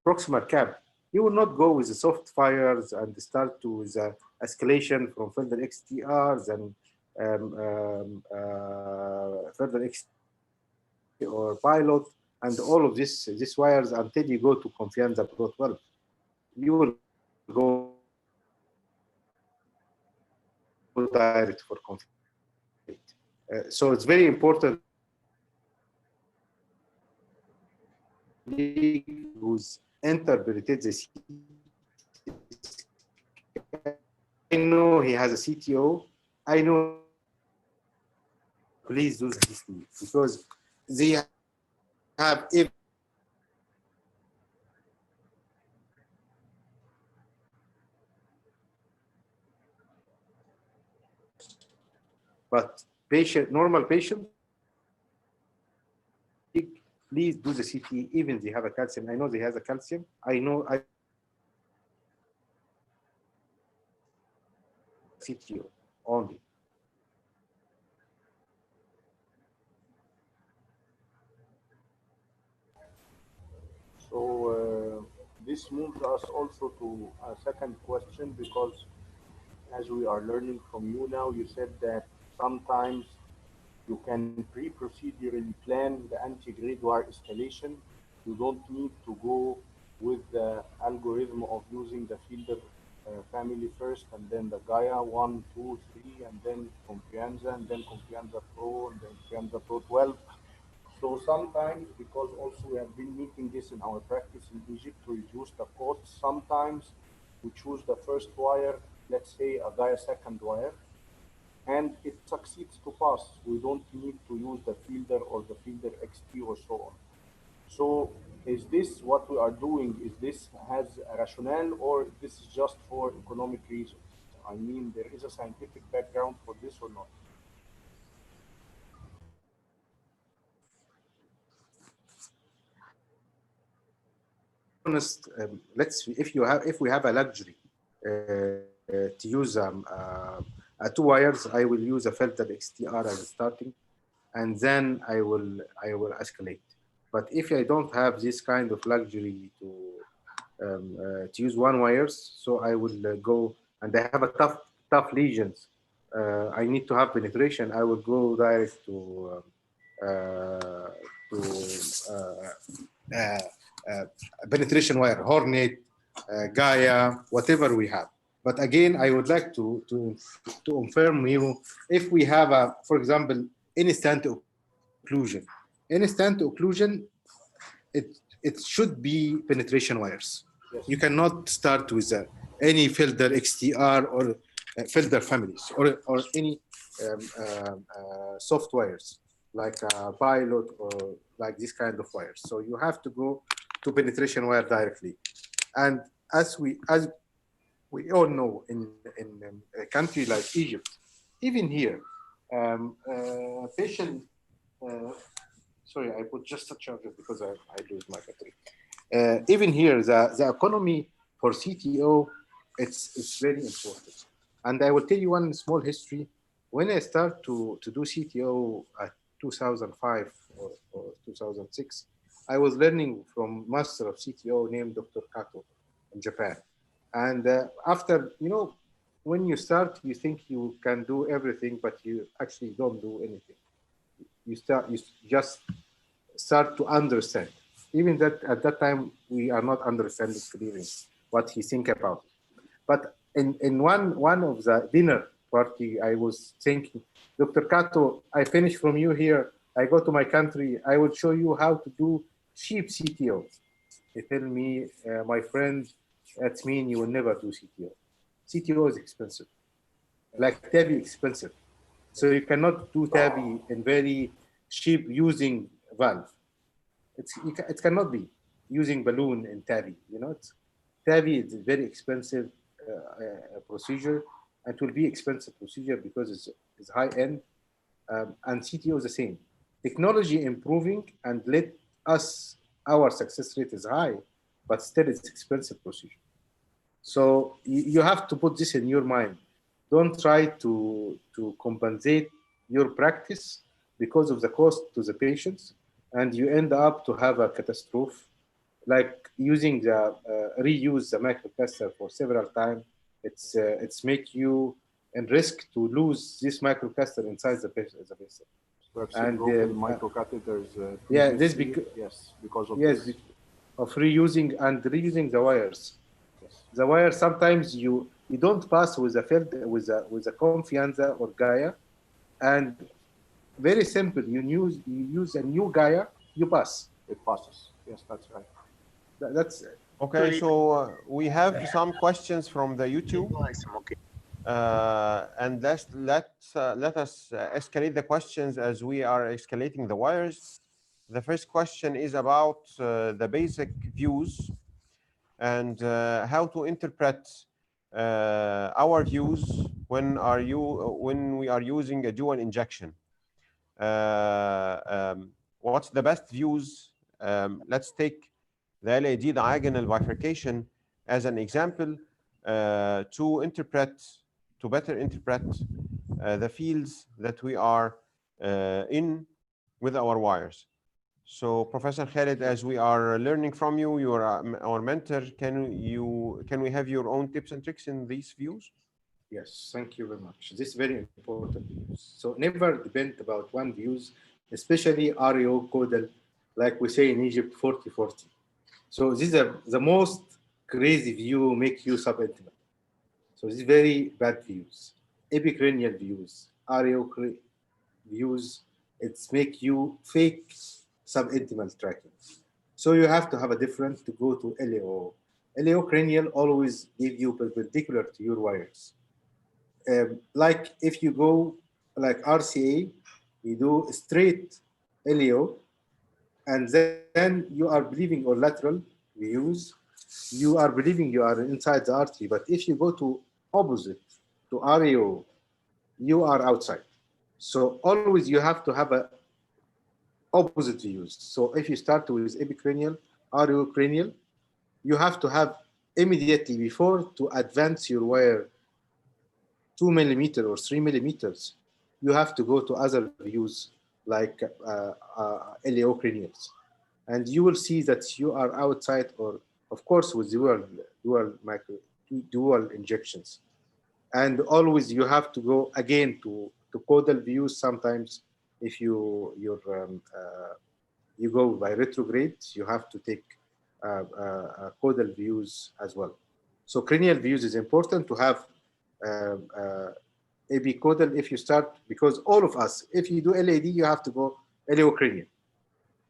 proximal cap, you will not go with the soft fires and start to the escalation from further XTRs and further XT or pilot and all of these wires until you go to Confianza Pro 12. You will go direct for Confianza. So it's very important who's interpreted this. I know he has a CTO. I know. Please do this because they have. But normal patient, please do the CT even they have a calcium. I know they have a calcium. I know CTO only. So this moves us also to a second question, because as we are learning from you now, you said that sometimes you can pre-procedurally plan the anti-grade wire escalation. You don't need to go with the algorithm of using the fielder family first, and then the Gaia 1, 2, 3, and then Confianza, and then Confianza Pro, and then Confianza Pro 12. So sometimes, because also we have been meeting this in our practice in Egypt to reduce the cost, sometimes we choose the first wire, let's say a Gaia second wire, and it succeeds to pass. We don't need to use the fielder or the fielder XT or so on. So is this what we are doing? Is this has a rationale, or this is just for economic reasons? I mean, there is a scientific background for this or not? Honest, if we have a luxury to use two wires, I will use a filter XTR as starting, and then I will escalate. But if I don't have this kind of luxury to use one wires, so I will go, and I have a tough lesions. I need to have penetration. I will go direct to penetration wire, Hornet, Gaia, whatever we have. But again, I would like to confirm you if we have for example, instant occlusion. Instant occlusion, it should be penetration wires. Yes. You cannot start with any filter XTR or filter families or any soft wires like a pilot or like this kind of wires. So you have to go to penetration wire directly. And as we all know, in a country like Egypt, even here, patient. Sorry, I put just a charger because I lose my battery. Even here, the economy for CTO, it's very important. And I will tell you one small history. When I start to do CTO at 2005 or 2006, I was learning from master of CTO named Dr. Kato in Japan. And after, when you start, you think you can do everything, but you actually don't do anything. You just start to understand. Even that at that time, we are not understanding clearly what he think about. But in one of the dinner party, I was thinking, Dr. Kato, I finish from you here. I go to my country. I will show you how to do cheap CTO. He tell me, my friend, that means you will never do CTO. CTO is expensive, like TAVI expensive. So you cannot do TAVI in very cheap using valve. it cannot be using balloon in TAVI. You know, TAVI is a very expensive procedure, and it will be expensive procedure because it's high end, and CTO is the same. Technology improving and let us, our success rate is high, but still it's expensive procedure. So you have to put this in your mind. Don't try to compensate your practice because of the cost to the patients, and you end up to have a catastrophe, like using the reuse the microcaster for several times. It's make you in risk to lose this microcaster inside the patient. And broken microcatheters. Yeah, this because of yes, this. of reusing the wires. Yes. The wire sometimes you don't pass with a field with a confianza or Gaia, and very simple. You use a new Gaia, you pass. It passes. Yes, that's right. That's Okay. So we have some questions from the YouTube. And let us escalate the questions as we are escalating the wires. The first question is about the basic views and how to interpret our views when we are using a dual injection. What's the best views? Let's take the LAD diagonal bifurcation as an example to better interpret the fields that we are in with our wires. So, Professor Khaled, as we are learning from you, you are our mentor. Can we have your own tips and tricks in these views? Yes, thank you very much. This is very important views. So never depend about one views, especially REO caudal, like we say in Egypt, 40-40. So these are the most crazy view make you subintimal. So these very bad views. Epicranial views, REO views, it's make you fake subintimal tracking. So you have to have a different to go to LAO. LAO cranial always give you perpendicular to your wires. Like if you go like RCA, you do straight LAO, and then you are believing, or lateral views, you are believing you are inside the artery. But if you go to opposite to REO, you are outside. So always you have to have a opposite views. So if you start with epicranial, REO cranial, you have to have immediately before to advance your wire 2 millimeters or 3 millimeters, you have to go to other views like LAO cranials. And you will see that you are outside, or of course with dual injections. And always you have to go again to caudal views. Sometimes if you go by retrograde, you have to take caudal views as well. So cranial views is important to have AB caudal if you start, because all of us, if you do LAD, you have to go LAO cranial,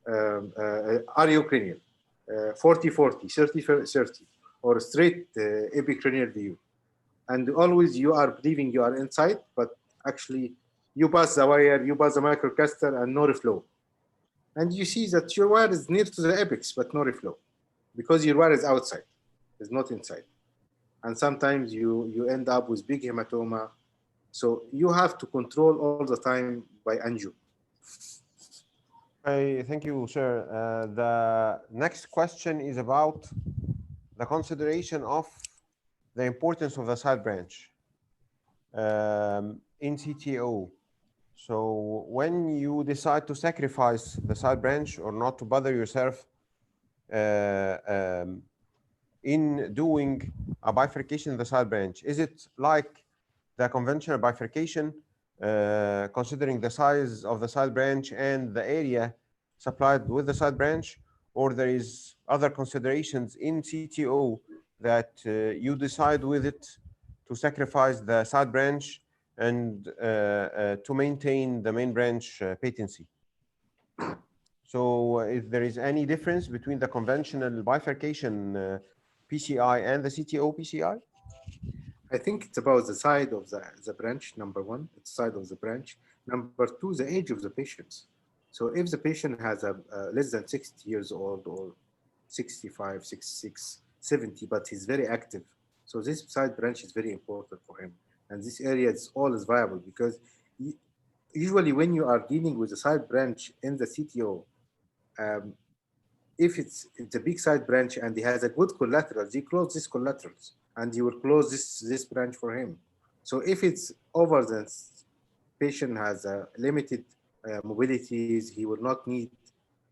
REO cranial, 40-40, 30-30, or straight epicranial view. And always you are believing you are inside, but actually you pass the wire, you pass the microcaster, and no reflow. And you see that your wire is near to the apex, but no reflow, because your wire is outside, it's not inside. And sometimes you end up with big hematoma. So you have to control all the time by angio. Thank you, sir. The next question is about the consideration of the importance of the side branch in CTO. So when you decide to sacrifice the side branch or not to bother yourself in doing a bifurcation in the side branch, is it like the conventional bifurcation, considering the size of the side branch and the area supplied with the side branch, or there is other considerations in CTO that you decide with it to sacrifice the side branch and to maintain the main branch patency? So if there is any difference between the conventional bifurcation PCI and the CTO PCI? I think it's about the side of the branch, number one, it's side of the branch. Number two, the age of the patients. So if the patient has a less than 60 years old or 65, 66, 70, but he's very active, so this side branch is very important for him. And this area is always viable because usually when you are dealing with a side branch in the CTO, if it's a big side branch and he has a good collateral, you close this collaterals and you will close this branch for him. So if it's over, the patient has a limited mobilities, he will not need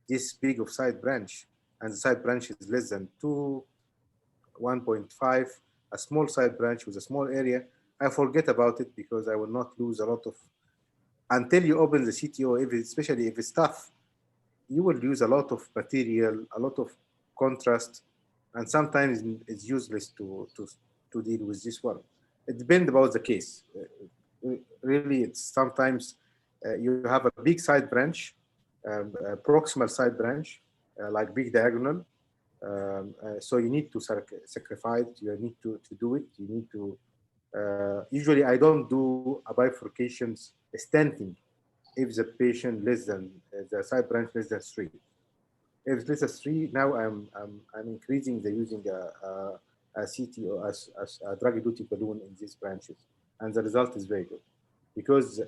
this big of side branch, and the side branch is less than 1.5, a small side branch with a small area. I forget about it because I will not lose a lot of, until you open the CTO, especially if it's tough, you will use a lot of material, a lot of contrast, and sometimes it's useless to deal with this one. It depends about the case. Really, it's sometimes you have a big side branch, a proximal side branch, like big diagonal. So you need to sacrifice, you need to do it, you need to, usually I don't do a bifurcations stenting if the patient less than, the side branch less than 3. If it's less than 3, now I'm increasing the using a CTO as a drug-eluting balloon in these branches. And the result is very good because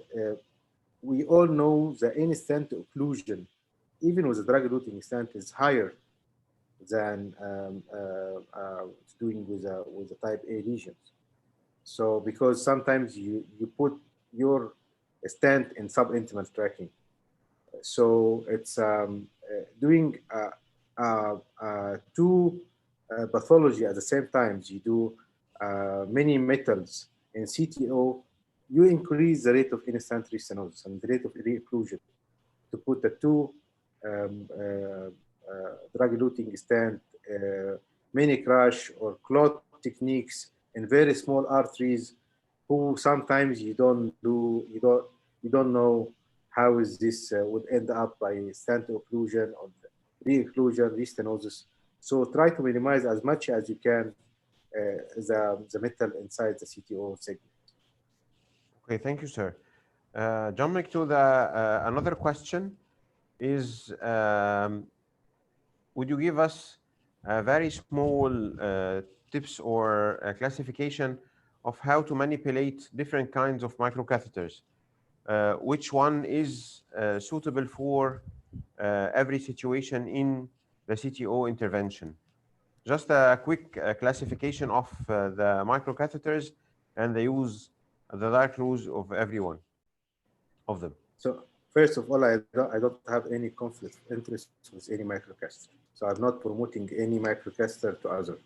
we all know the in-stent occlusion, even with the drug-eluting stent, is higher than doing with the type A lesions. So because sometimes you put your stent in subintimal tracking, so it's doing two pathology at the same time. You do many metals in CTO, you increase the rate of in-stent restenosis and the rate of re-occlusion to put the two drug-eluting stent, mini crash or clot techniques in very small arteries, who sometimes you don't know how is this would end up by stent occlusion or re-occlusion, restenosis. So try to minimize as much as you can the metal inside the CTO segment. Okay, thank you, sir. Jumping to the another question is, would you give us a very small tips or a classification of how to manipulate different kinds of microcatheters? Which one is suitable for every situation in the CTO intervention? Just a quick classification of the microcatheters and the dark use of every one of them. So first of all, I don't have any conflict of interest with any microcatheter. So I'm not promoting any microcatheter to others.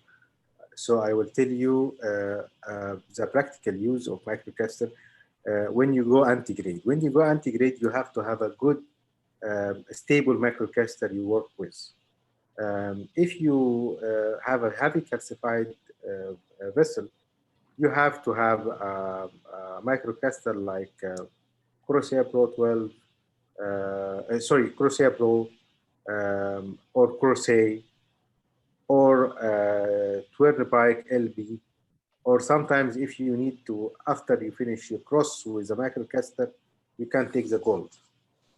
So I will tell you the practical use of microcatheter when you go antegrade. When you go antegrade, you have to have a good, stable microcatheter you work with. If you have a heavy calcified vessel, you have to have a microcatheter like Rca Pro 12, Rca Pro or Rca or Twerpike LB, or sometimes if you need to, after you finish your cross with a microcatheter, you can take the gold.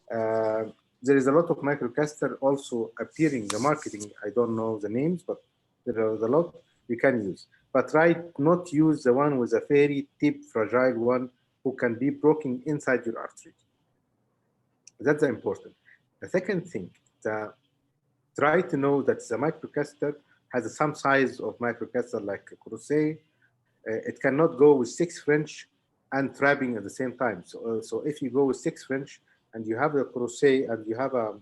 There is a lot of microcatheter also appearing in the marketing. I don't know the names, but there is a lot you can use. But try not use the one with a very tip, fragile one who can be broken inside your artery. That's important. The second thing, try to know that the microcatheter has some size of microcatheter like a Rca. It cannot go with 6 French and trapping at the same time. So if you go with 6 French and you have a Rca and you have a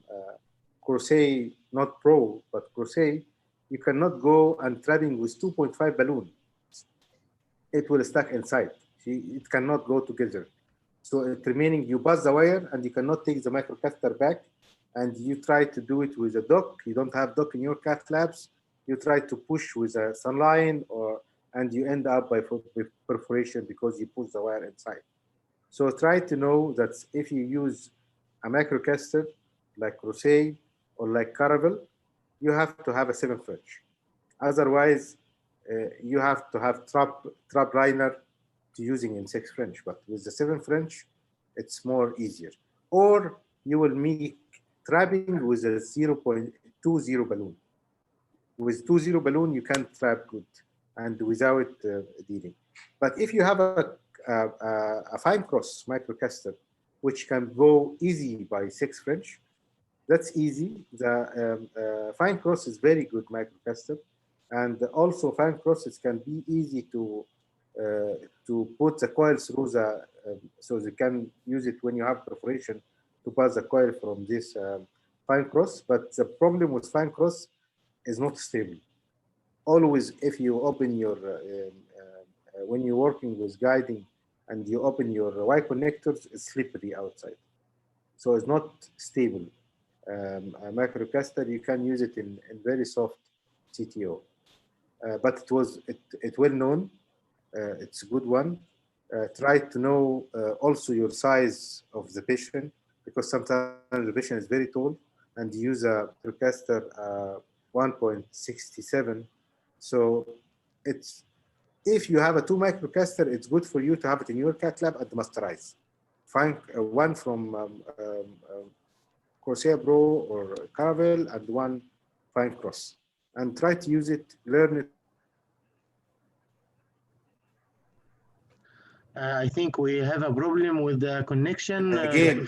Rca, not Pro, but Rca, you cannot go and trapping with 2.5 balloon. It will stuck inside. It cannot go together. So it remaining, you buzz the wire and you cannot take the microcatheter back, and you try to do it with a dock. You don't have dock in your cath labs. You try to push with a sunline, and you end up by perforation because you push the wire inside. So try to know that if you use a microcatheter like Rca or like Caravel, you have to have a 7 French. Otherwise, you have to have trap liner to using in 6 French, but with the 7 French, it's more easier. Or you will make trapping with a 0.20 balloon. With 20 balloon, you can trap good and without dealing. But if you have a fine cross microcaster, which can go easy by 6 French, that's easy. The fine cross is very good microcaster, and also fine crosses can be easy to put the coil through the so they can use it when you have perforation to pass the coil from this fine cross. But the problem with fine cross is not stable. Always, if you open your when you're working with guiding and you open your Y connectors, it's slippery outside, so it's not stable. A microcaster, you can use it in very soft CTO, but it well known. It's a good one. Try to know also your size of the patient, because sometimes the patient is very tall and you use a microcaster 1.67. So it's, if you have a 2 microcaster, it's good for you to have it in your cath lab and masterize. Find one from Rca Pro or Caravelle and one fine cross, and try to use it, learn it. I think we have a problem with the connection. Again.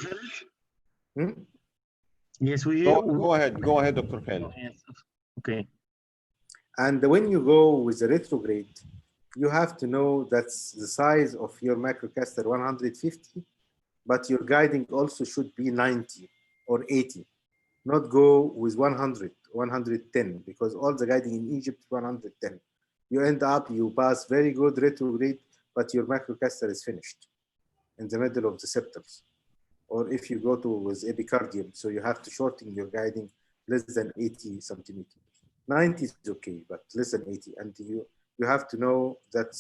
Yes, we Go ahead, Dr. Khaled. Yes. Okay. And when you go with the retrograde, you have to know that's the size of your microcaster 150, but your guiding also should be 90 or 80. Not go with 100, 110, because all the guiding in Egypt is 110. You end up, you pass very good retrograde, but your microcaster is finished in the middle of the septals. Or if you go to with epicardium, so you have to shorten your guiding less than 80 centimeters. 90 is okay, but less than 80. And you have to know that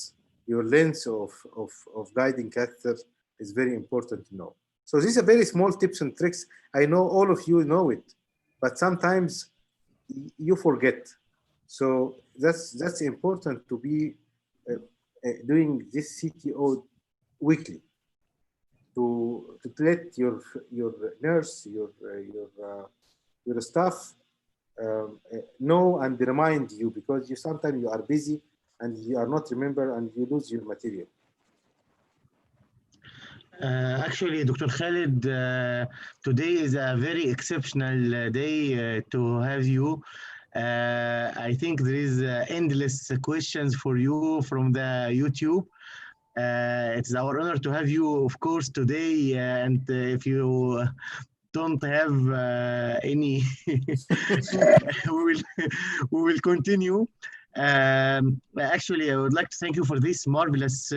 your length of guiding catheter is very important to know. So these are very small tips and tricks. I know all of you know it, but sometimes you forget. So that's important to be doing this CTO weekly, to let your nurse, your staff know and remind you, because you sometimes you are busy and you are not remember and you lose your material. Actually, Dr. Khaled, today is a very exceptional day to have you. I think there is endless questions for you from the YouTube. It's our honor to have you, of course, today. And if you don't have any, we will continue. Actually, I would like to thank you for this marvelous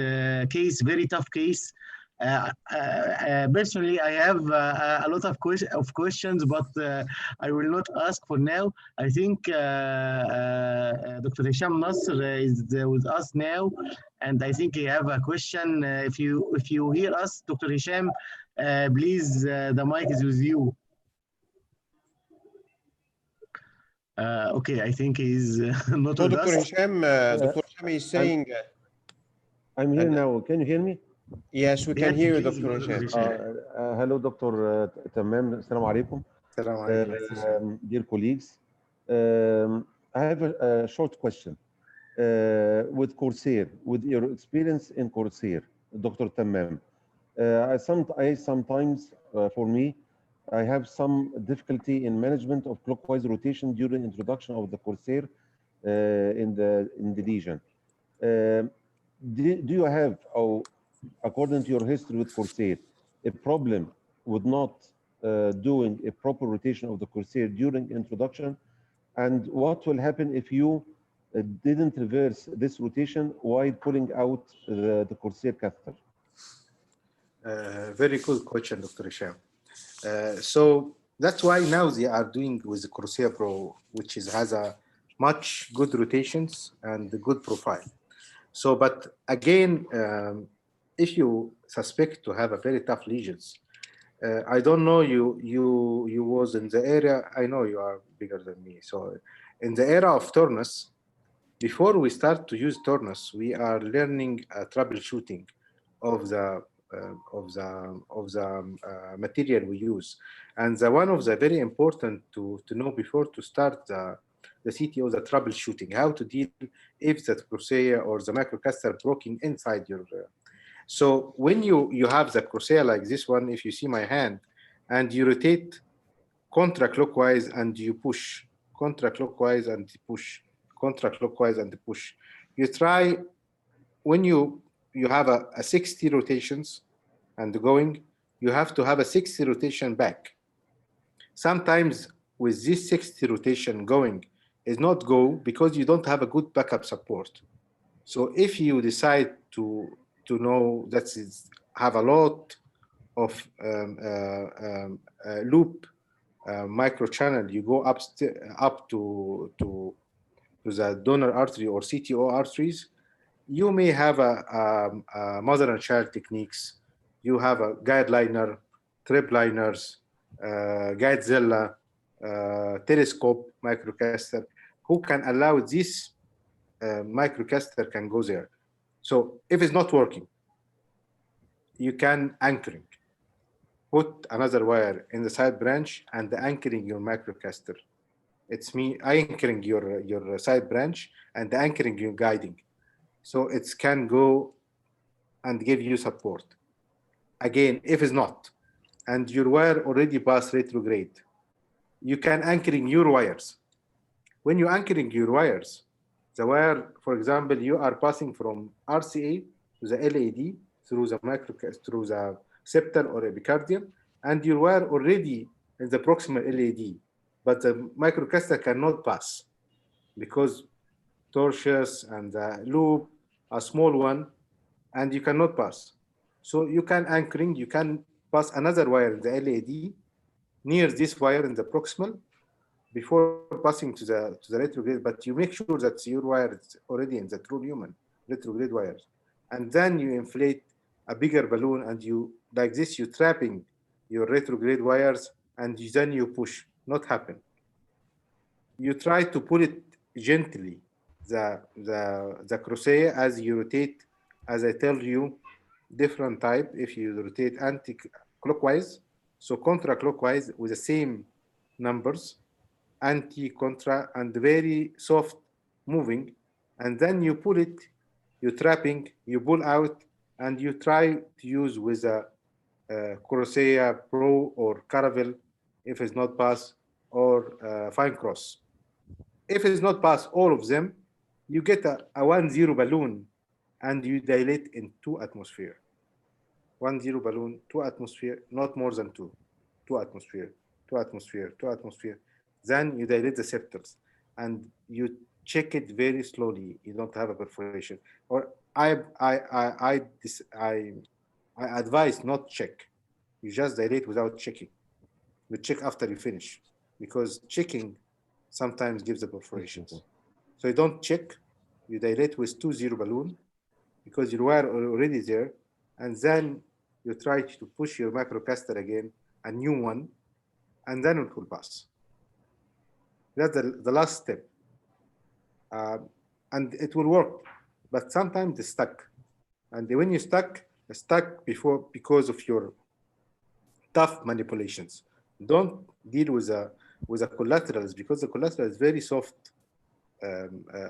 case, very tough case. Personally, I have a lot of questions, but I will not ask for now. I think Dr. Hisham Nasser is with us now, and I think he have a question. If you hear us, Dr. Hisham, please, the mic is with you. Okay, I think he's not with us. Dr. Hisham is saying... I'm here now. Can you hear me? Yes, we can Yes, hear you, please, Dr. Hisham. Hello, Dr. Tamam. Assalamu alaikum. Dear colleagues, I have a short question. With Corsair, with your experience in Corsair, Dr. Tamam, I sometimes, for me, I have some difficulty in management of clockwise rotation during introduction of the Corsair in the lesion. Do you have, according to your history with Corsair, a problem with not doing a proper rotation of the Corsair during introduction? And what will happen if you didn't reverse this rotation while pulling out the Corsair catheter? Very good question, Dr. Hisham. So that's why now they are doing with the Corsair Pro, which has a much good rotations and a good profile. So, but again, if you suspect to have a very tough lesions, I don't know, you was in the area, I know you are bigger than me. So in the era of turnus, before we start to use turnus, we are learning troubleshooting of the material we use. And one of the very important to know before to start the CTO, the troubleshooting, how to deal if the crocea or the microcatheter broken inside your. So when you have the crocea like this one, if you see my hand, and you rotate contra-clockwise and you push, contra-clockwise and push, contra-clockwise and push. You try, when you have a 60 rotations and going, you have to have a 60 rotation back. Sometimes with this 60 rotation going is not go because you don't have a good backup support. So if you decide to know that is have a lot of loop micro channel, you go up to the donor artery or CTO arteries, you may have a mother and child techniques. You have a guide liner, trip liners, guidezilla, telescope microcatheter, who can allow this microcatheter can go there. So if it's not working, you can anchoring. Put another wire in the side branch and anchoring your microcatheter. It's me anchoring your side branch and anchoring your guiding. So it can go and give you support. Again, if it's not, and your wire already passed retrograde, you can anchoring your wires. When you anchoring your wires, the wire, for example, you are passing from RCA to the LAD through the through the septal or epicardium, and your wire already in the proximal LAD, but the microcatheter cannot pass because tortuous and the loop, a small one, and you cannot pass. So you can anchoring, you can pass another wire in the LAD near this wire in the proximal before passing to the retrograde, but you make sure that your wire is already in the true human retrograde wires. And then you inflate a bigger balloon and you, like this, you're trapping your retrograde wires and then you push, not happen. You try to pull it gently, the crochet as you rotate, as I tell you, different type. If you rotate anti-clockwise, so contra-clockwise with the same numbers, anti-contra, and very soft moving, and then you pull it, you trapping, you pull out, and you try to use with a Crocea Pro or Caravel if it's not pass, or Fine Cross. If it's not pass all of them, you get a 1-0 balloon and you dilate in 2 atmosphere. 1-0 balloon, 2 atmosphere, not more than 2. 2 atmosphere, 2 atmosphere, 2 atmosphere. Then you dilate the septals and you check it very slowly. You don't have a perforation. Or I advise not check. You just dilate without checking. You check after you finish, because checking sometimes gives the perforations. So you don't check. You dilate with 2-0 balloon because your wire are already there, and then you try to push your microcatheter again, a new one, and then it will pass. That's the last step. And it will work, but sometimes it's stuck. And when you stuck because of your tough manipulations. Don't deal with the collaterals, because the collateral is very soft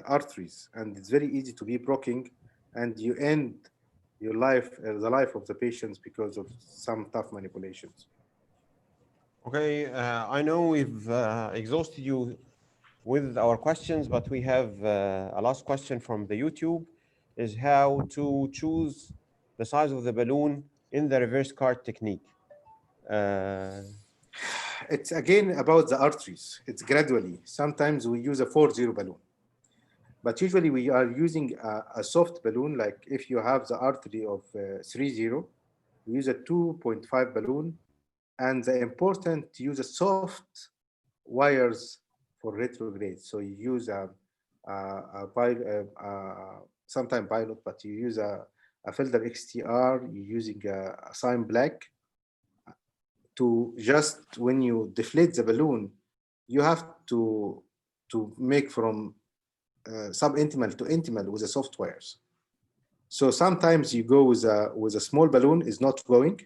arteries, and it's very easy to be broken, and you end your life, the life of the patients, because of some tough manipulations. Okay, I know we've exhausted you with our questions, but we have a last question from the YouTube, is how to choose the size of the balloon in the reverse card technique. It's again about the arteries. It's gradually. Sometimes we use a 4-0 balloon, but usually we are using a soft balloon. Like if you have the artery of 3-0, we use a 2.5 balloon, and the important to use a soft wires for retrograde. So you use sometime pilot, but you use a Felder XTR. You're using a Sign Black. To just, when you deflate the balloon, you have to make from subintimal to intimal with the soft wires. So sometimes you go with a small balloon is not going,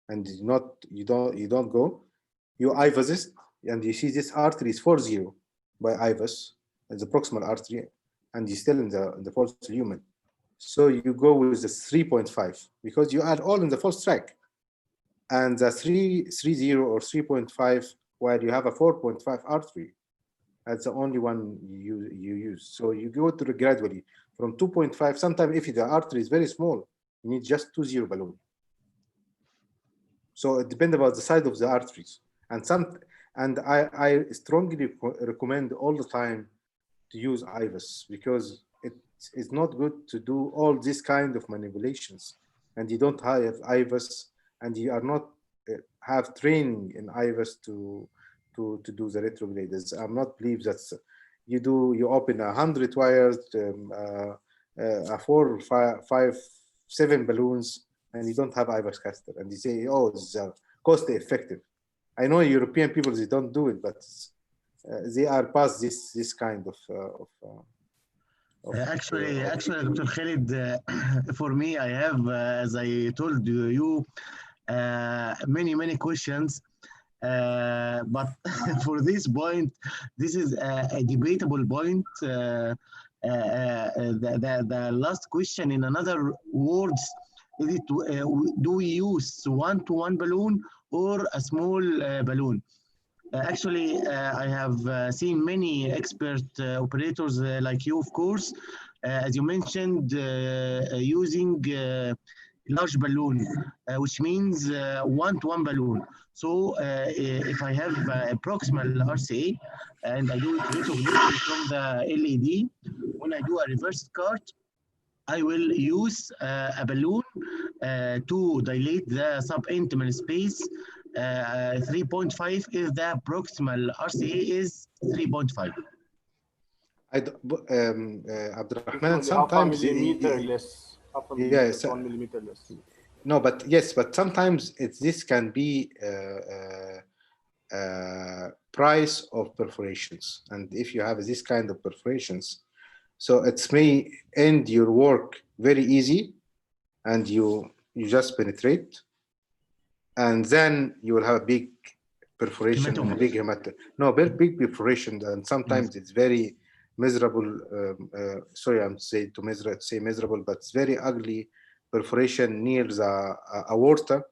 and you don't go. You IVUS it, and you see this artery is 4-0 by IVUS, as the proximal artery, and you're still in the false lumen. So you go with the 3.5 because you are all in the false track, and the 3.0 or 3.5, while you have a 4.5 artery, that's the only one you use. So you go to gradually from 2.5. Sometimes if the artery is very small, you need just 2.0 balloon. So it depends about the size of the arteries. And I strongly recommend all the time to use IVUS, because it's not good to do all this kind of manipulations, and you don't have IVUS, and you are not have training in IVUS to do the retrograde. I'm not believe that you open 100 wires, 4, 5, 7 balloons, and you don't have IVUS caster, and you say, oh, it's cost effective. I know European people, they don't do it, but they are past this kind of actually, Dr. Khalid, for me, I have, as I told you, many questions. But for this point, this is a debatable point. The last question, in another words, is it, do we use one-to-one balloon or a small balloon? Actually, I have seen many expert operators like you, of course, as you mentioned, using large balloon, which means one-to-one balloon. So if I have a proximal RCA and I do it retrograde from the LED, when I do a reverse cart, I will use a balloon to dilate the subintimal space. 3.5 if the proximal RCA is 3.5. Abdurrahman, sometimes half a millimeter less. Half a millimeter, yes, 1 millimeter less. No, but yes, but sometimes this can be price of perforations, and if you have this kind of perforations, so it may end your work very easy, and you just penetrate, and then you will have a big perforation and a big hematoma. No, very big perforation, and sometimes it's very miserable. Sorry, I'm say miserable, but it's very ugly perforation near the aorta,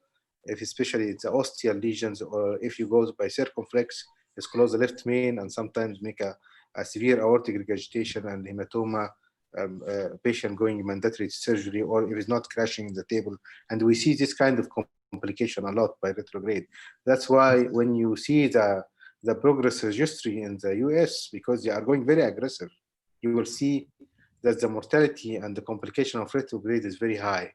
if especially it's the ostial lesions, or if you go by circumflex, it's close the left main, and sometimes make a severe aortic regurgitation and hematoma. Patient going mandatory surgery, or if it's not crashing the table, and we see this kind of complication a lot by retrograde. That's why when you see the progress registry in the US, because they are going very aggressive, you will see that the mortality and the complication of retrograde is very high.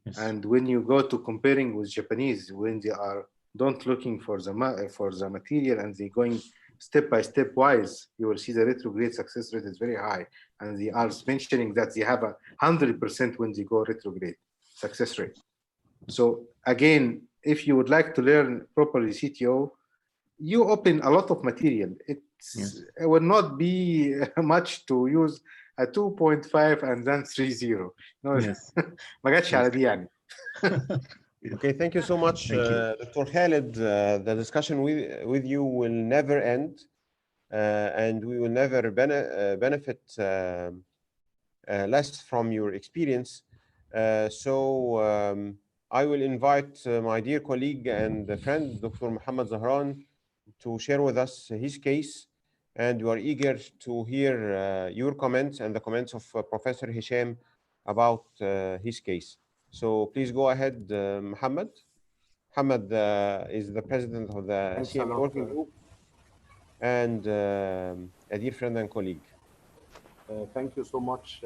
Yes. And when you go to comparing with Japanese, when they are don't looking for the material and they going step by step wise, you will see the retrograde success rate is very high, and they are mentioning that they have 100% when they go retrograde success rate. So again, if you would like to learn properly CTO, you open a lot of material. It will not be much to use a 2.5 and then 3.0. No, yes. Okay, thank you so much, Dr. Khalid. The discussion with you will never end, and we will never benefit less from your experience. So I will invite my dear colleague and friend, Dr. Muhammad Zahran, to share with us his case, and we are eager to hear your comments and the comments of Professor Hisham about his case. So please go ahead, Muhammad. Muhammad is the president of the CME working group and a dear friend and colleague. Thank you so much,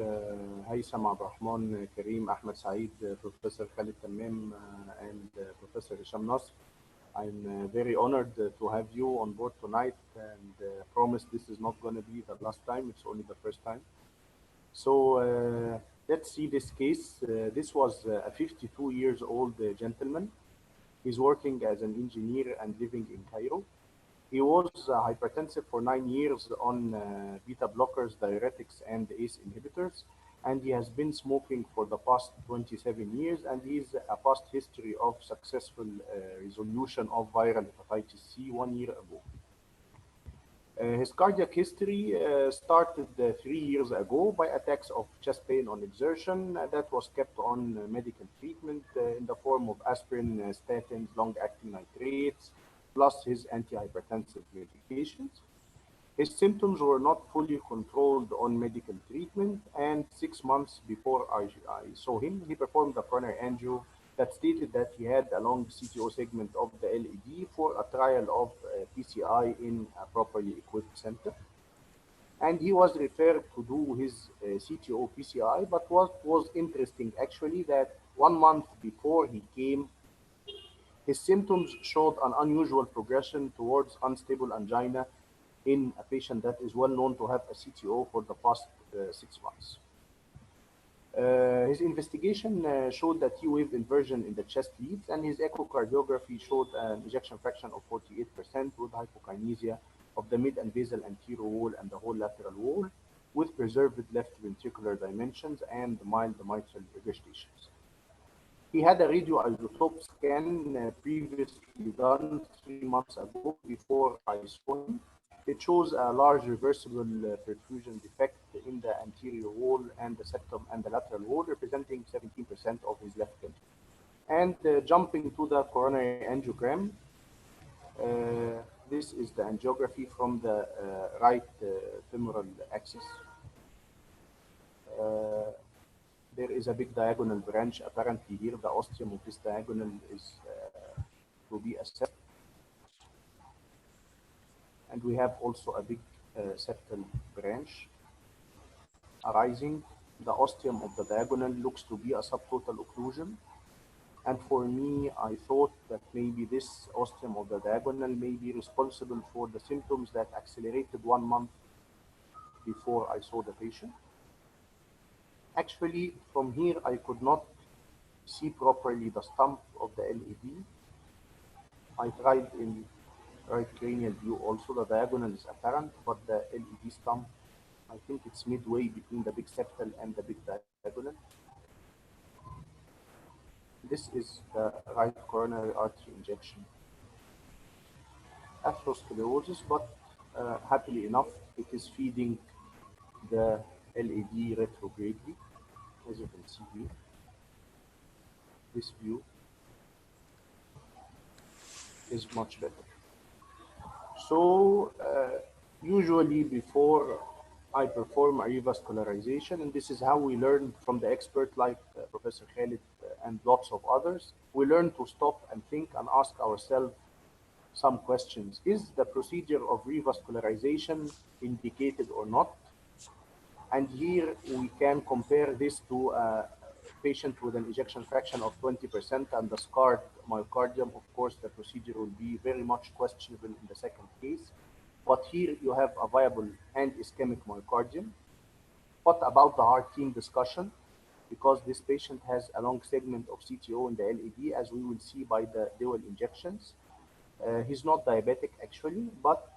Haitham Abdurrahman, Kareem, Ahmed Saeed, Professor Khalid Tamim, and Professor Hisham Nasr. I'm very honored to have you on board tonight, and promise this is not going to be the last time. It's only the first time. So let's see this case. This was a 52 years old gentleman. He's working as an engineer and living in Cairo. He was hypertensive for 9 years on beta blockers, diuretics, and ACE inhibitors. and he has been smoking for the past 27 years, and he's a past history of successful resolution of viral hepatitis C 1 year ago. His cardiac history started 3 years ago by attacks of chest pain on exertion that was kept on medical treatment in the form of aspirin, statins, long-acting nitrates, plus his antihypertensive medications. His symptoms were not fully controlled on medical treatment, and 6 months before I saw him, he performed a coronary angio that stated that he had a long CTO segment of the LED for a trial of PCI in a properly equipped center. And he was referred to do his CTO PCI, but what was interesting actually that 1 month before he came, his symptoms showed an unusual progression towards unstable angina in a patient that is well known to have a CTO for the past 6 months. His investigation showed that T-wave inversion in the chest leads, and his echocardiography showed an ejection fraction of 48% with hypokinesia of the mid and basal anterior wall and the whole lateral wall, with preserved left ventricular dimensions and mild mitral regurgitations. He had a radioisotope scan previously done 3 months ago before I saw him. It shows a large reversible perfusion defect in the anterior wall and the septum and the lateral wall, representing 17% of his left ventricle. And jumping to the coronary angiogram, this is the angiography from the right femoral axis. There is a big diagonal branch. Apparently here, the ostium of this diagonal is to be assessed. And we have also a big septal branch arising. The ostium of the diagonal looks to be a subtotal occlusion. And for me, I thought that maybe this ostium of the diagonal may be responsible for the symptoms that accelerated 1 month before I saw the patient. Actually, from here, I could not see properly the stump of the LED. I tried in right cranial view also. The diagonal is apparent, but the LED stump, I think it's midway between the big septal and the big diagonal. This is the right coronary artery injection. Atherosclerosis, but happily enough, it is feeding the LED retrogradely, as you can see here. This view is much better. So usually before I perform a revascularization, and this is how we learn from the expert like Professor Khalid and lots of others, we learn to stop and think and ask ourselves some questions. Is the procedure of revascularization indicated or not? And here we can compare this to a patient with an ejection fraction of 20% and the scarred myocardium. Of course, the procedure will be very much questionable in the second case. But here you have a viable and ischemic myocardium. What about the heart team discussion? Because this patient has a long segment of CTO in the LED, as we will see by the dual injections. He's not diabetic actually, but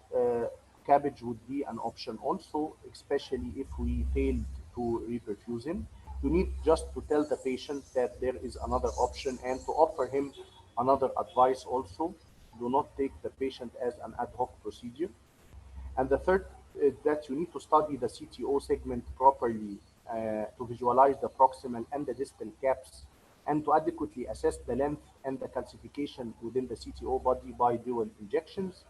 cabbage would be an option also, especially if we failed to reperfuse him. You need just to tell the patient that there is another option and to offer him another advice also. Do not take the patient as an ad hoc procedure. And the third is that you need to study the CTO segment properly to visualize the proximal and the distal caps and to adequately assess the length and the calcification within the CTO body by dual injections.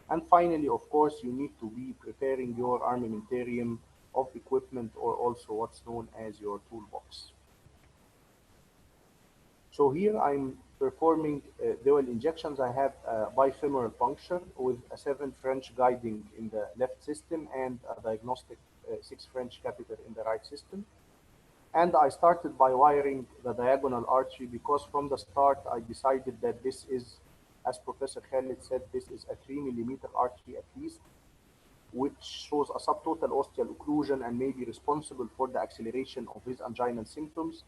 And finally, of course, you need to be preparing your armamentarium of equipment, or also what's known as your toolbox. So here I'm performing dual injections. I have a bifemoral puncture with a 7 French guiding in the left system and a diagnostic 6 French catheter in the right system. And I started by wiring the diagonal artery because from the start I decided that this is, as Professor Khalid said, this is a 3 millimeter artery at least, which shows a subtotal ostial occlusion and may be responsible for the acceleration of his anginal symptoms.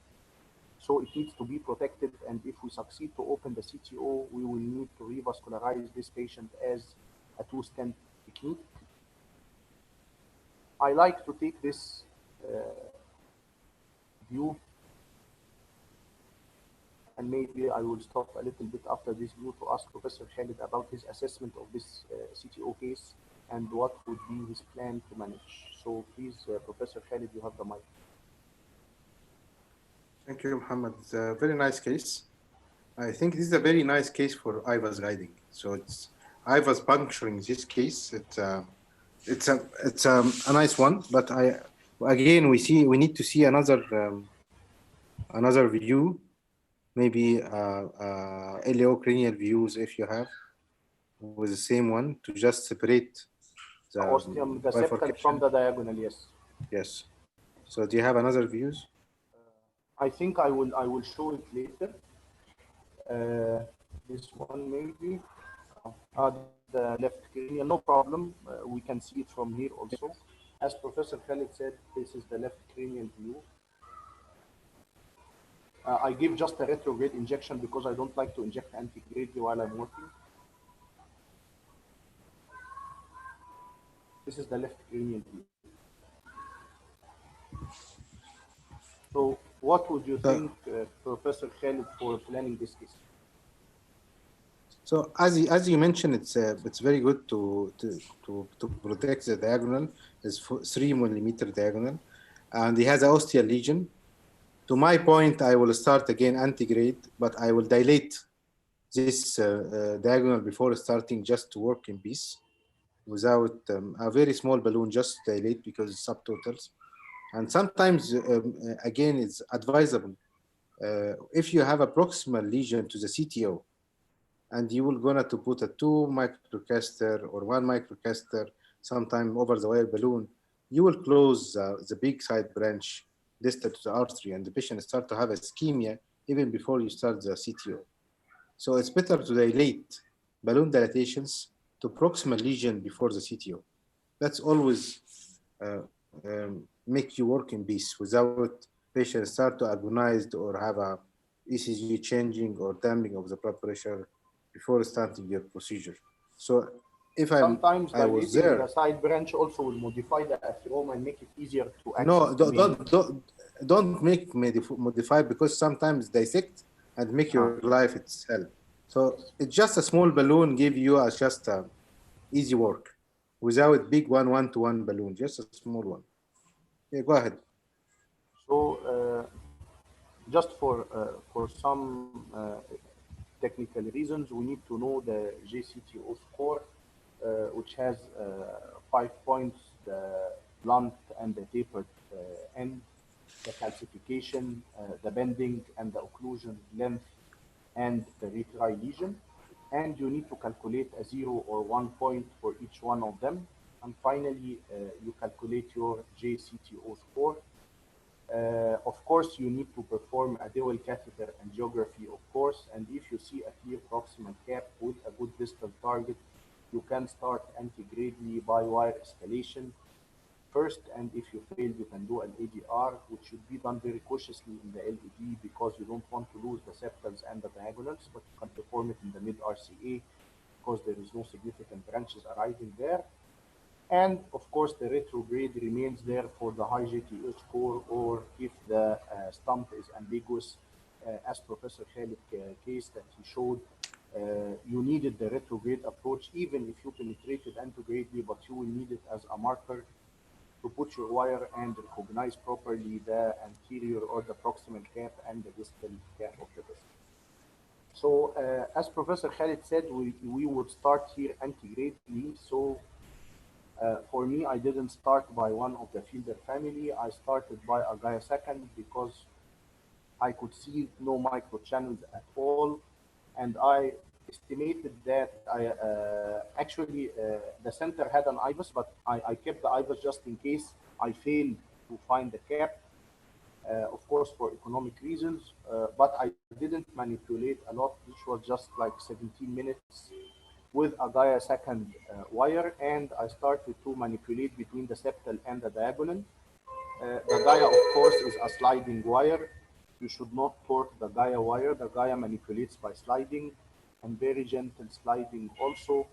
So it needs to be protected, and if we succeed to open the CTO, we will need to revascularize this patient as a 2-stent technique. I like to take this view. And maybe I will stop a little bit after this view to ask Professor Khalid about his assessment of this CTO case and what would be his plan to manage. So please, Professor Khalid, you have the mic. Thank you, Muhammad. It's a very nice case. I think this is a very nice case for IVAS guiding. So it's IVAS puncturing this case. It's a nice one, but again we need to see another view, maybe LAO cranial views if you have with the same one to just separate the septal from the diagonal. Yes. Yes. So do you have another views? I think I will show it later. This one maybe. The left cranial, no problem. We can see it from here also. As Professor Khalid said, this is the left cranial view. I give just a retrograde injection because I don't like to inject anti-gradely while I'm working. This is the left cranial view. So what would you think, Professor Khalid, for planning this case? So as you mentioned, it's very good to protect the diagonal. It's 3 millimeter diagonal, and he has an osteal lesion. To my point, I will start again antigrade, but I will dilate this diagonal before starting just to work in peace without a very small balloon, just dilate because it's subtotals. And sometimes, again, it's advisable if you have a proximal lesion to the CTO, and you will gonna to put a 2 microcaster or 1 microcaster sometime over the wire balloon, you will close the big side branch distal to the artery, and the patient start to have ischemia even before you start the CTO. So it's better to dilate balloon dilatations to proximal lesion before the CTO. That's always make you work in peace without patients start to agonize or have a ECG changing or damping of the blood pressure before starting your procedure. So if sometimes I was there, the side branch also will modify the atheroma and make it easier to access. No, don't make modify, because sometimes dissect and make your life itself. So it's just a small balloon give you just easy work without big one-to-one balloon, just a small one. Yeah, go ahead. So just for some technical reasons, we need to know the JCTO score, which has 5 points: the blunt and the tapered end, the calcification, the bending and the occlusion length, and the retry lesion. And you need to calculate a 0 or 1 point for each one of them. And finally, you calculate your JCTO score. Of course, you need to perform a dual catheter angiography, of course, and if you see a clear proximal cap with a good distal target, you can start anti-gradely by wire escalation first, and if you fail, you can do an ADR, which should be done very cautiously in the LED because you don't want to lose the septals and the diagonals, but you can perform it in the mid-RCA because there is no significant branches arriving there. And of course, the retrograde remains there for the high JTO score, or if the stump is ambiguous, as Professor Khalid case that he showed, you needed the retrograde approach, even if you penetrated antegrade, but you will need it as a marker to put your wire and recognize properly the anterior or the proximal cap and the distal cap of the disc. So as Professor Khalid said, we would start here antegradely. So for me, I didn't start by one of the Fielder family. I started by a Gaia second because I could see no microchannels at all. And I estimated that actually the center had an IVUS, but I kept the IVUS just in case I failed to find the cap, of course, for economic reasons. But I didn't manipulate a lot. This was just like 17 minutes with a Gaia second wire, and I started to manipulate between the septal and the diagonal. The Gaia, of course, is a sliding wire. You should not torque the Gaia wire. The Gaia manipulates by sliding, and very gentle sliding also.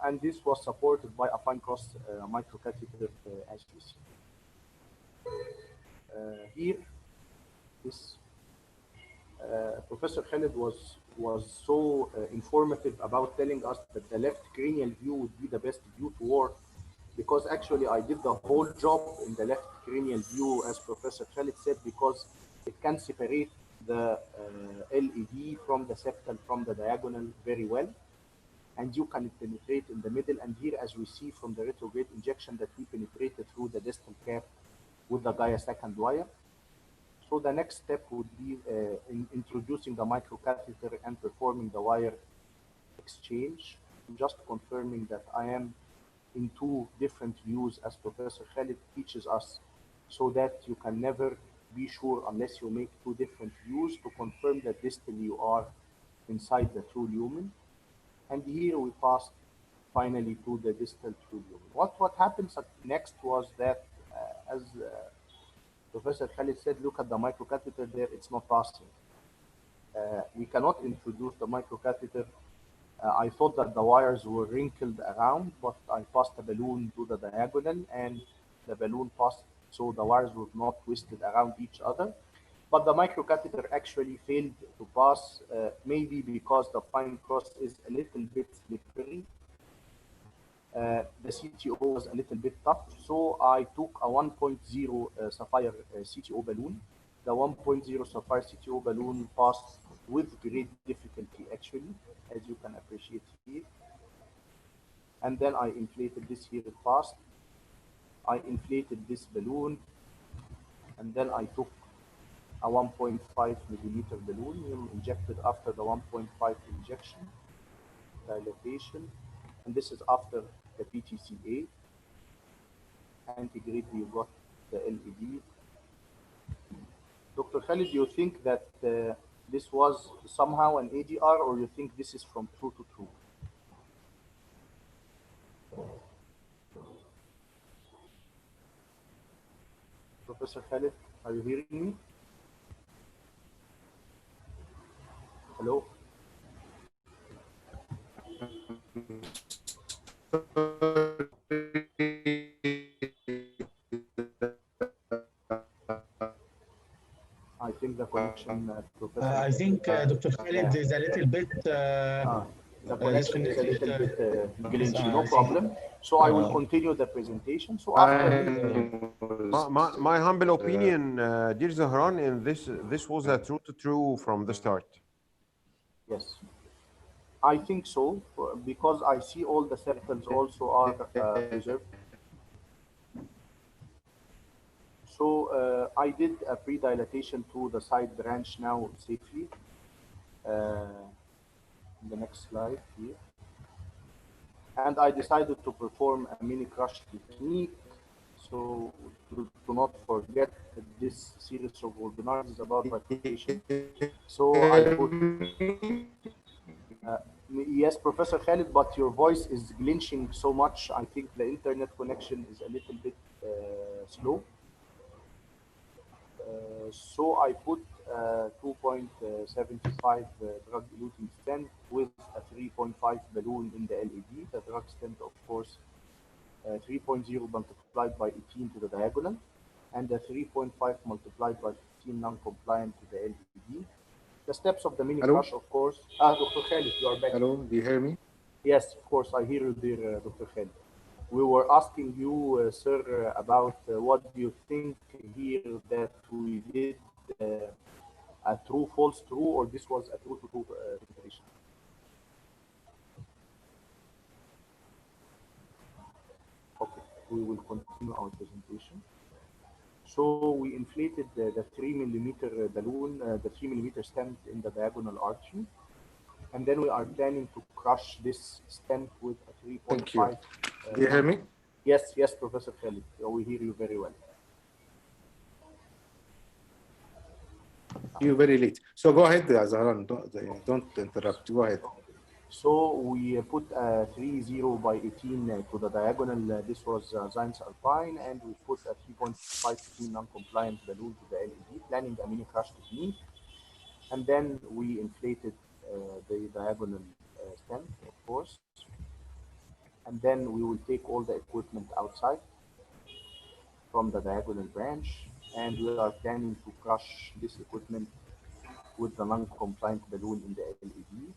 And this was supported by a fine cross microcatheter, as you see. Here, this. Professor Khalid was so informative about telling us that the left cranial view would be the best view to work, because actually I did the whole job in the left cranial view, as Professor Khalid said, because it can separate the LED from the septal from the diagonal very well, and you can penetrate in the middle. And here, as we see from the retrograde injection, that we penetrated through the distal cap with the Gaia second wire. So the next step would be in introducing the microcatheter and performing the wire exchange, just confirming that I am in two different views, as Professor Khalid teaches us, so that you can never be sure unless you make two different views to confirm that distally you are inside the true lumen. And here we passed finally to the distal true lumen. What happens next was that, as Professor Khalid said, look at the microcatheter there, it's not passing. We cannot introduce the microcatheter. I thought that the wires were wrinkled around, but I passed the balloon to the diagonal and the balloon passed, so the wires were not twisted around each other. But the microcatheter actually failed to pass, maybe because the fine cross is a little bit slippery. The CTO was a little bit tough, so I took a 1.0 Sapphire CTO balloon. The 1.0 Sapphire CTO balloon passed with great difficulty, actually, as you can appreciate here. And then I inflated this here, it passed. I inflated this balloon, and then I took a 1.5 millimeter balloon injected after the 1.5 injection, dilatation, and this is after the PTCA. Anti-grade, you got the LED. Dr. Khalid, you think that this was somehow an ADR, or you think this is from true to true? Professor Khalid, are you hearing me? Hello? I think the connection, Professor. I think Dr. Khalid is a little bit. The connection is a little bit glitchy, no I problem. So I will continue the presentation. So after My humble opinion, dear Zahran, in this was a true to true from the start. yes, I think so, because I see all the circles also are preserved. So I did a pre-dilatation to the side branch now safely. The next slide here. And I decided to perform a mini crush technique. So to not forget this series of webinars is about bifurcation. So I put, yes, Professor Khalid, but your voice is glitching so much. I think the internet connection is a little bit slow. So I put 2.75 drug-eluting stent with a 3.5 balloon in the LED. The drug stent, of course, 3.0 multiplied by 18 to the diagonal, and the 3.5 multiplied by 15 non-compliant to the LED. The steps of the mini crush, of course. Dr. Khalid, you are back. Hello, do you hear me? Yes, of course, I hear you, dear Dr. Khalid. We were asking you, sir, about what do you think here that we did a true, false, true, or this was a true to true presentation? Okay, we will continue our presentation. So we inflated the 3 millimeter balloon, the 3 millimeter stent in the diagonal artery. And then we are planning to crush this stent with a 3.5. Thank you. Do you hear me? Yes, yes, Professor Khalid. We hear you very well. You're very late. So go ahead, Zahran. Don't interrupt. Go ahead. So we put a 3.0 by 18 to the diagonal. This was Zymes Alpine, and we put a 3.5 non-compliant balloon to the LED, planning a mini crush technique. And then we inflated the diagonal stent, of course. And then we will take all the equipment outside from the diagonal branch. and we are planning to crush this equipment with the non-compliant balloon in the LED.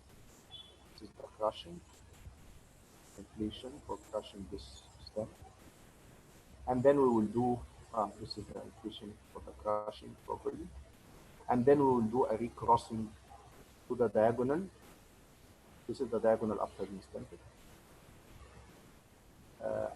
This is the crushing, inflation for crushing this step. And then we will do, this is the inflation for the crushing properly. And then we will do a recrossing to the diagonal. This is the diagonal after being stented.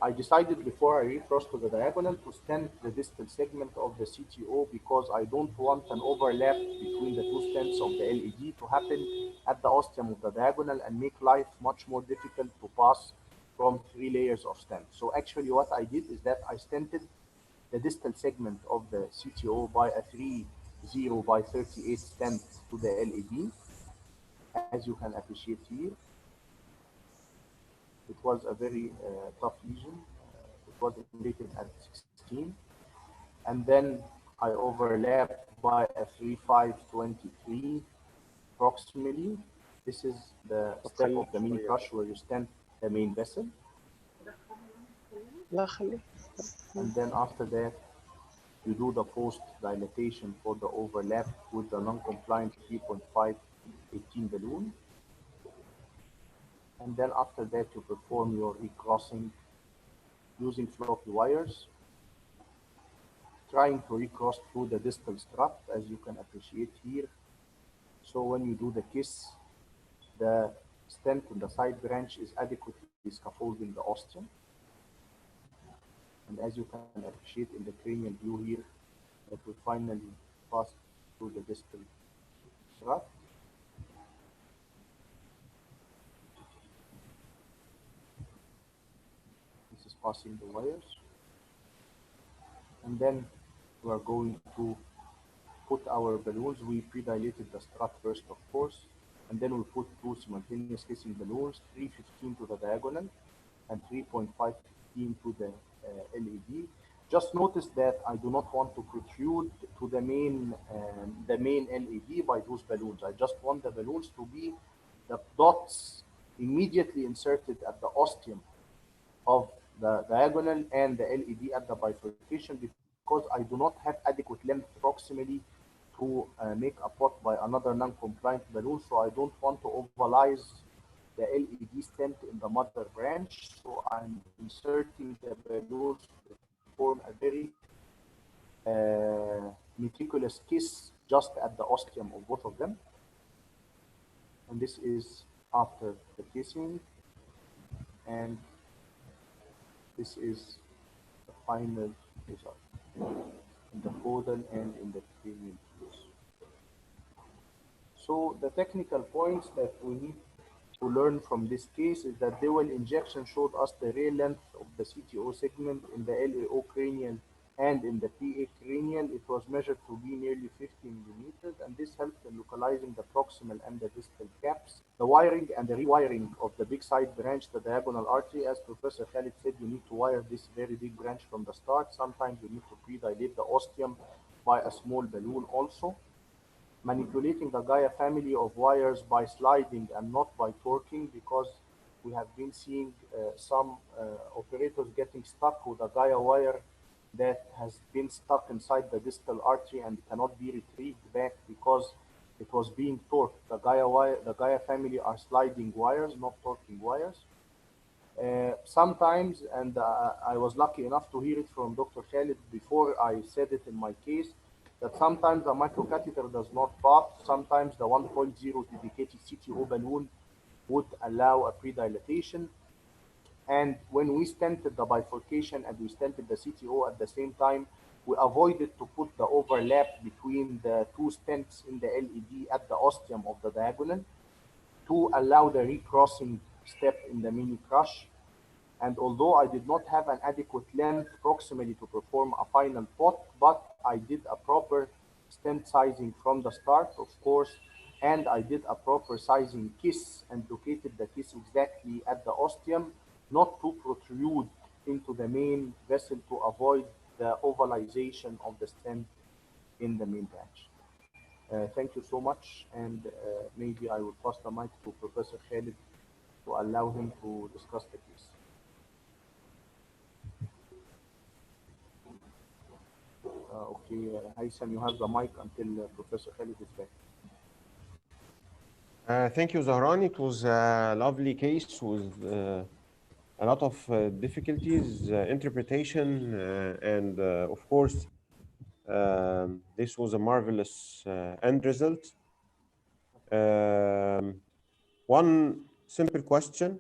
I decided before I recross to the diagonal to stent the distal segment of the CTO because I don't want an overlap between the two stents of the LED to happen at the ostium of the diagonal and make life much more difficult to pass from 3 layers of stent. So actually what I did is that I stented the distal segment of the CTO by a 3.0 by 38 stent to the LED, as you can appreciate here. It was a very tough lesion. It was invaded at 16. And then I overlapped by a 3.523 proximally. This is the step of the mini crush where you stent the main vessel. And then after that, you do the post dilatation for the overlap with the non-compliant 3.518 balloon. And then after that, you perform your recrossing using floppy wires, trying to recross through the distal strut, as you can appreciate here. So when you do the kiss, the stent in the side branch is adequately scaffolding the ostium. And as you can appreciate in the cranial view here, that we finally pass through the distal strut. This is passing the wires. And then we are going to put our balloons. We pre-dilated the strut first, of course, and then we put 2 simultaneous kissing balloons, 315 to the diagonal and 3.515 to the LED. Just notice that I do not want to protrude to the main LED by those balloons. I just want the balloons to be the dots immediately inserted at the ostium of the diagonal and the LED at the bifurcation, because I do not have adequate length proximally to make a pot by another non-compliant balloon. So I don't want to ovalize the LED stent in the mother branch. So I'm inserting the balloons to form a very meticulous kiss just at the ostium of both of them. And this is after the kissing. And this is the final result in the caudal and in the cranial views. So the technical points that we need to learn from this case is that dual injection showed us the real length of the CTO segment in the LAO cranial and in the PA cranial. It was measured to be nearly 50 millimeters, and this helped in localizing the proximal and the distal caps. The wiring and the rewiring of the big side branch, the diagonal artery, as Professor Khalid said, you need to wire this very big branch from the start. Sometimes you need to pre-dilate the ostium by a small balloon also. Manipulating the Gaia family of wires by sliding and not by torquing, because we have been seeing some operators getting stuck with a Gaia wire that has been stuck inside the distal artery and cannot be retrieved back because it was being torqued. The Gaia family are sliding wires, not torquing wires. Sometimes, and I was lucky enough to hear it from Dr. Khalid before I said it in my case, that sometimes the microcatheter does not pop. Sometimes the 1.0 dedicated CTO balloon would allow a pre-dilatation. And when we stented the bifurcation and we stented the CTO at the same time, we avoided to put the overlap between the two stents in the LED at the ostium of the diagonal to allow the recrossing step in the mini crush. And although I did not have an adequate length proximally to perform a final pot, but I did a proper stent sizing from the start, of course, and I did a proper sizing kiss and located the kiss exactly at the ostium, not to protrude into the main vessel to avoid the ovalization of the stent in the main branch. Thank you so much, and maybe I will pass the mic to Professor Khalid to allow him to discuss the case. Okay, Haitham, you have the mic until Professor Khalid is back. Thank you, Zahran. It was a lovely case with a lot of difficulties, interpretation, and of course, this was a marvelous end result. One simple question.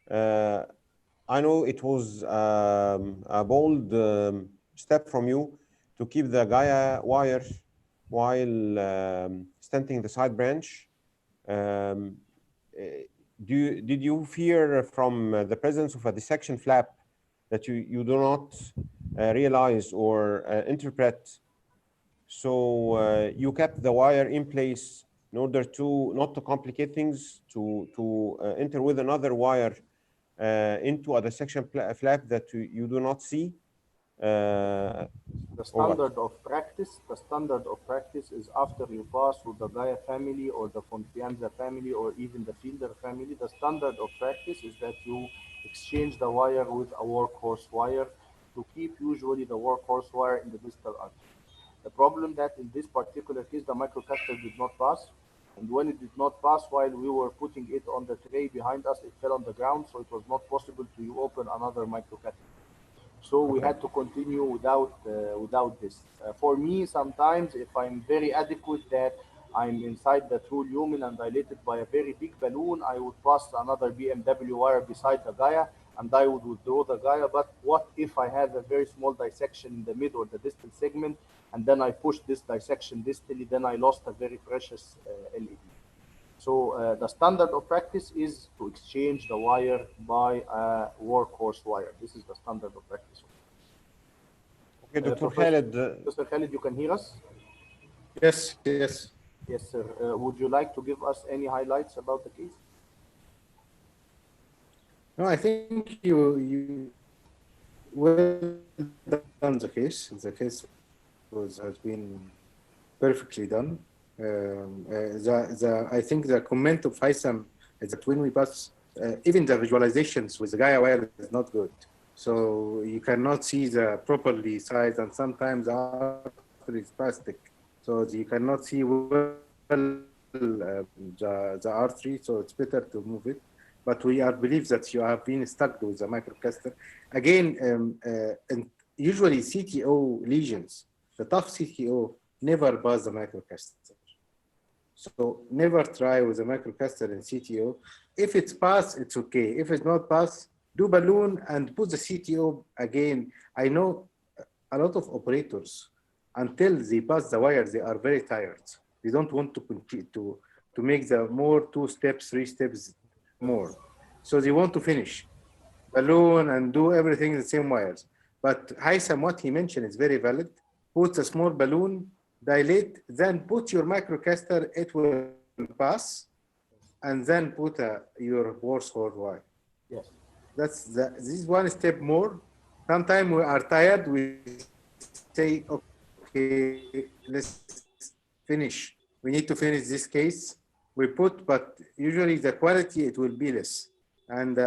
I know it was a bold step from you to keep the Gaia wire while stenting the side branch. Did you fear from the presence of a dissection flap that you do not realize or interpret? So you kept the wire in place in order to not to complicate things, to enter with another wire into a dissection flap that you do not see. The standard of practice is after you pass with the Gaia family or the Confianza family or even the Fielder family, the standard of practice is that you exchange the wire with a workhorse wire to keep usually the workhorse wire in the distal artery. The problem that in this particular case, the microcatheter did not pass. And when it did not pass, while we were putting it on the tray behind us, it fell on the ground. So it was not possible to open another microcatheter. So we had to continue without this. For me, sometimes if I'm very adequate that I'm inside the true lumen and dilated by a very big balloon, I would pass another BMW wire beside the Gaia and I would withdraw the Gaia. But what if I have a very small dissection in the mid or the distal segment and then I push this dissection distally, then I lost a very precious LED. So the standard of practice is to exchange the wire by a workhorse wire. This is the standard of practice. Okay, Dr. Khalid. Professor Khalid, you can hear us? Yes, yes. Yes, sir. Would you like to give us any highlights about the case? No, I think you well done the case. The case has been perfectly done. I think the comment of Haitham is that when we pass, even the visualizations with the Gaia wire is not good. So you cannot see the properly sized, and sometimes the artery is plastic. So you cannot see well the artery, so it's better to move it. But we are believe that you have been stuck with the microcatheter. Again, and usually CTO lesions, the tough CTO never pass the microcatheter. So never try with a microcatheter in CTO. If it's pass, it's okay. If it's not pass, do balloon and put the CTO again. I know a lot of operators, until they pass the wire, they are very tired. They don't want to continue to make the more 2 steps, 3 steps more. So they want to finish balloon and do everything the same wires. But Haitham, what he mentioned is very valid. Put a small balloon, dilate, then put your microcatheter, it will pass, and then put your workhorse wire. Yes. This is one step more. Sometimes we are tired, we say, okay, let's finish. We need to finish this case. We put, but usually the quality, it will be less. And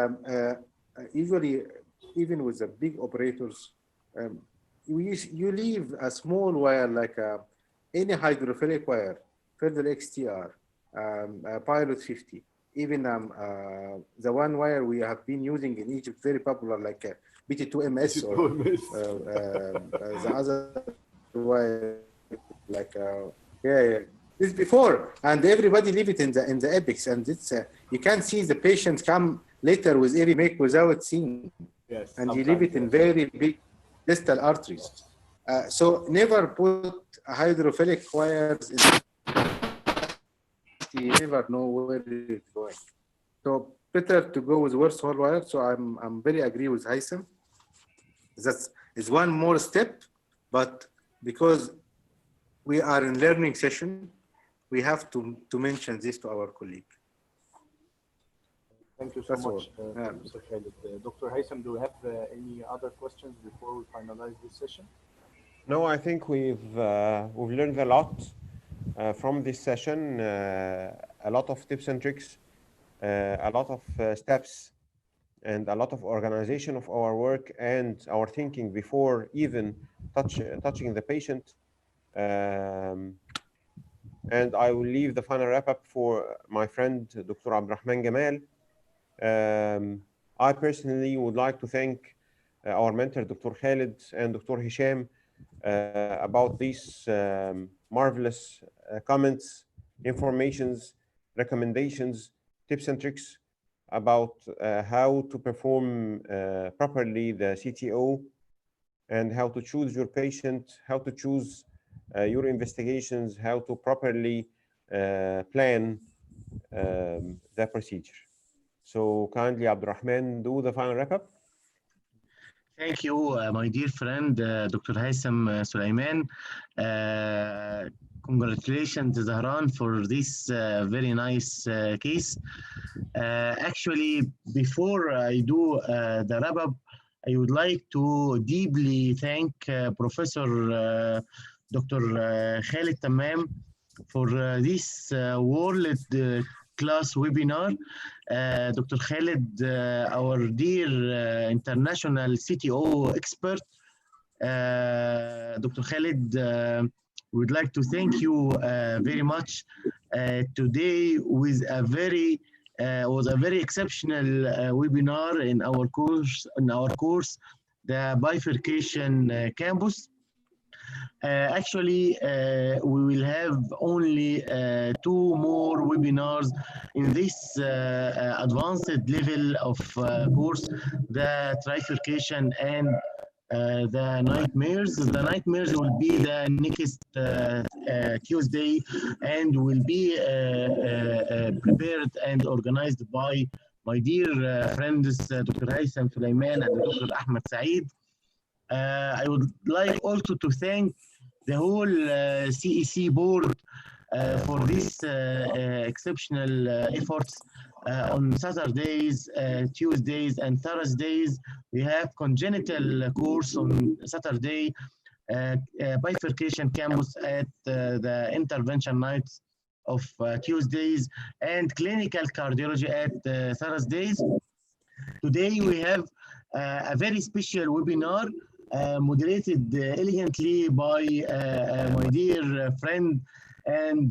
usually, even with the big operators, you leave a small wire like any hydrophilic wire, further XTR, Pilot 50, even the one wire we have been using in Egypt, very popular, like BT2MS or the other wire, like this before, and everybody leave it in the epics, and it's you can see the patients come later with every make without seeing, yes, and you leave it in very big distal arteries. So never put hydrophilic wires in. You never know where it's going. So better to go with workhorse wire. So I'm very agree with Haitham. That is one more step, but because we are in learning session, we have to mention this to our colleague. Thank you so much, Mr. Khalid. Dr. Haitham, do you have any other questions before we finalize this session? No, I think we've learned a lot from this session. A lot of tips and tricks, a lot of steps and a lot of organization of our work and our thinking before even touching the patient. And I will leave the final wrap up for my friend, Dr. Abdurrahman Gamal. I personally would like to thank our mentor, Dr. Khalid and Dr. Hisham, about these marvelous comments, informations, recommendations, tips and tricks about how to perform properly the CTO and how to choose your patient, how to choose your investigations, how to properly plan the procedure. So kindly, Abdurrahman, do the final wrap up. Thank you, my dear friend, Dr. Haitham Sulaiman. Congratulations, Zahran, for this very nice case. Actually, before I do the wrap up, I would like to deeply thank Professor Dr. Khalid Tamam for this world class webinar. Dr. Khalid, our dear international CTO expert. Dr. Khalid, we'd like to thank you very much. Today was a very exceptional webinar in our course, the Bifurcation Campus. Actually, we will have only 2 more webinars in this advanced level of course, the trifurcation and the nightmares. The nightmares will be the next Tuesday and will be prepared and organized by my dear friends, Dr. Haitham Sulaiman and Dr. Ahmed Saeed. I would like also to thank the whole CEC board for this exceptional efforts. On Saturdays, Tuesdays, and Thursdays, we have congenital course on Saturday, bifurcation campus at the intervention nights of Tuesdays, and clinical cardiology at Thursdays. Today, we have a very special webinar moderated elegantly by my dear friend and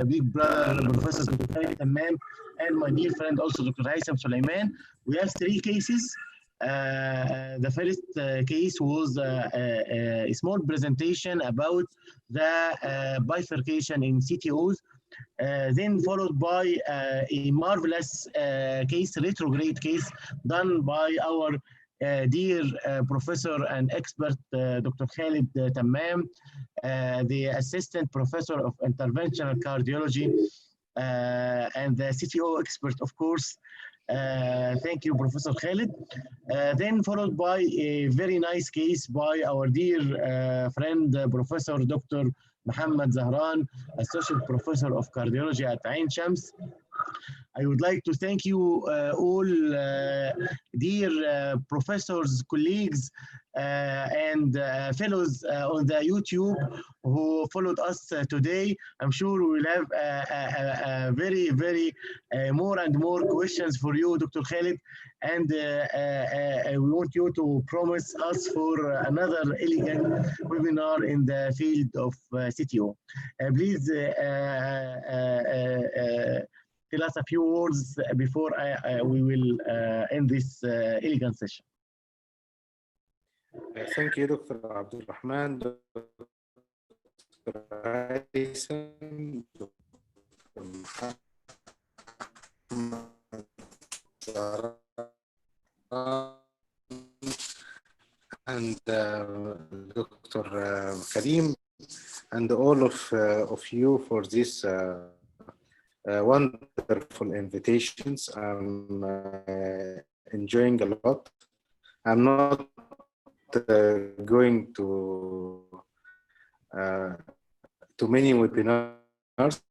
big brother, Professor Dr. Khalid Tamam, and my dear friend also Dr. Haitham Sulaiman. We have 3 cases. The first case was a small presentation about the bifurcation in CTOs, then followed by a marvelous case, retrograde case, done by our dear professor and expert, Dr. Khalid Tamam, the assistant professor of interventional cardiology and the CTO expert, of course. Thank you, Professor Khalid. Then followed by a very nice case by our dear friend, Professor Dr. Muhammad Zahran, Associate Professor of Cardiology at Ain Shams. I would like to thank you all, dear professors, colleagues, and fellows on the YouTube who followed us today. I'm sure we will have a very, very more and more questions for you, Dr. Khalid, and we want you to promise us for another elegant webinar in the field of CTO. Please tell us a few words before we will end this elegant session. Thank you, Dr. Abdulrahman, Dr. Haitham, and Dr. Karim, and all of you for this wonderful invitations. I'm enjoying a lot. I'm not going to many webinars,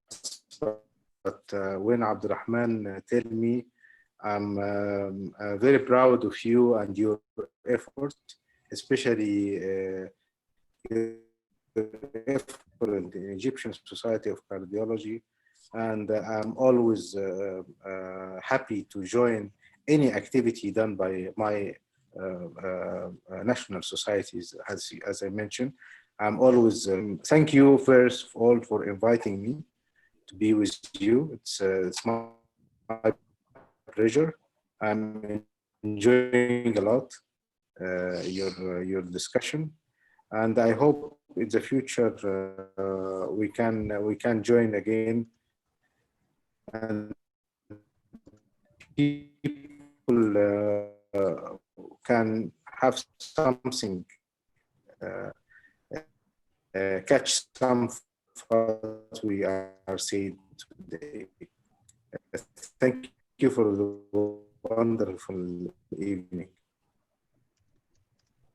but when Abdurrahman tell me, I'm very proud of you and your effort, especially your effort in the Egyptian Society of Cardiology. And I'm always happy to join any activity done by my national societies, as I mentioned. I'm always thank you first of all for inviting me to be with you. It's my pleasure. I'm enjoying a lot your discussion, and I hope in the future we can join again, and people can have something, catch some of what we are saying today. Thank you for the wonderful evening.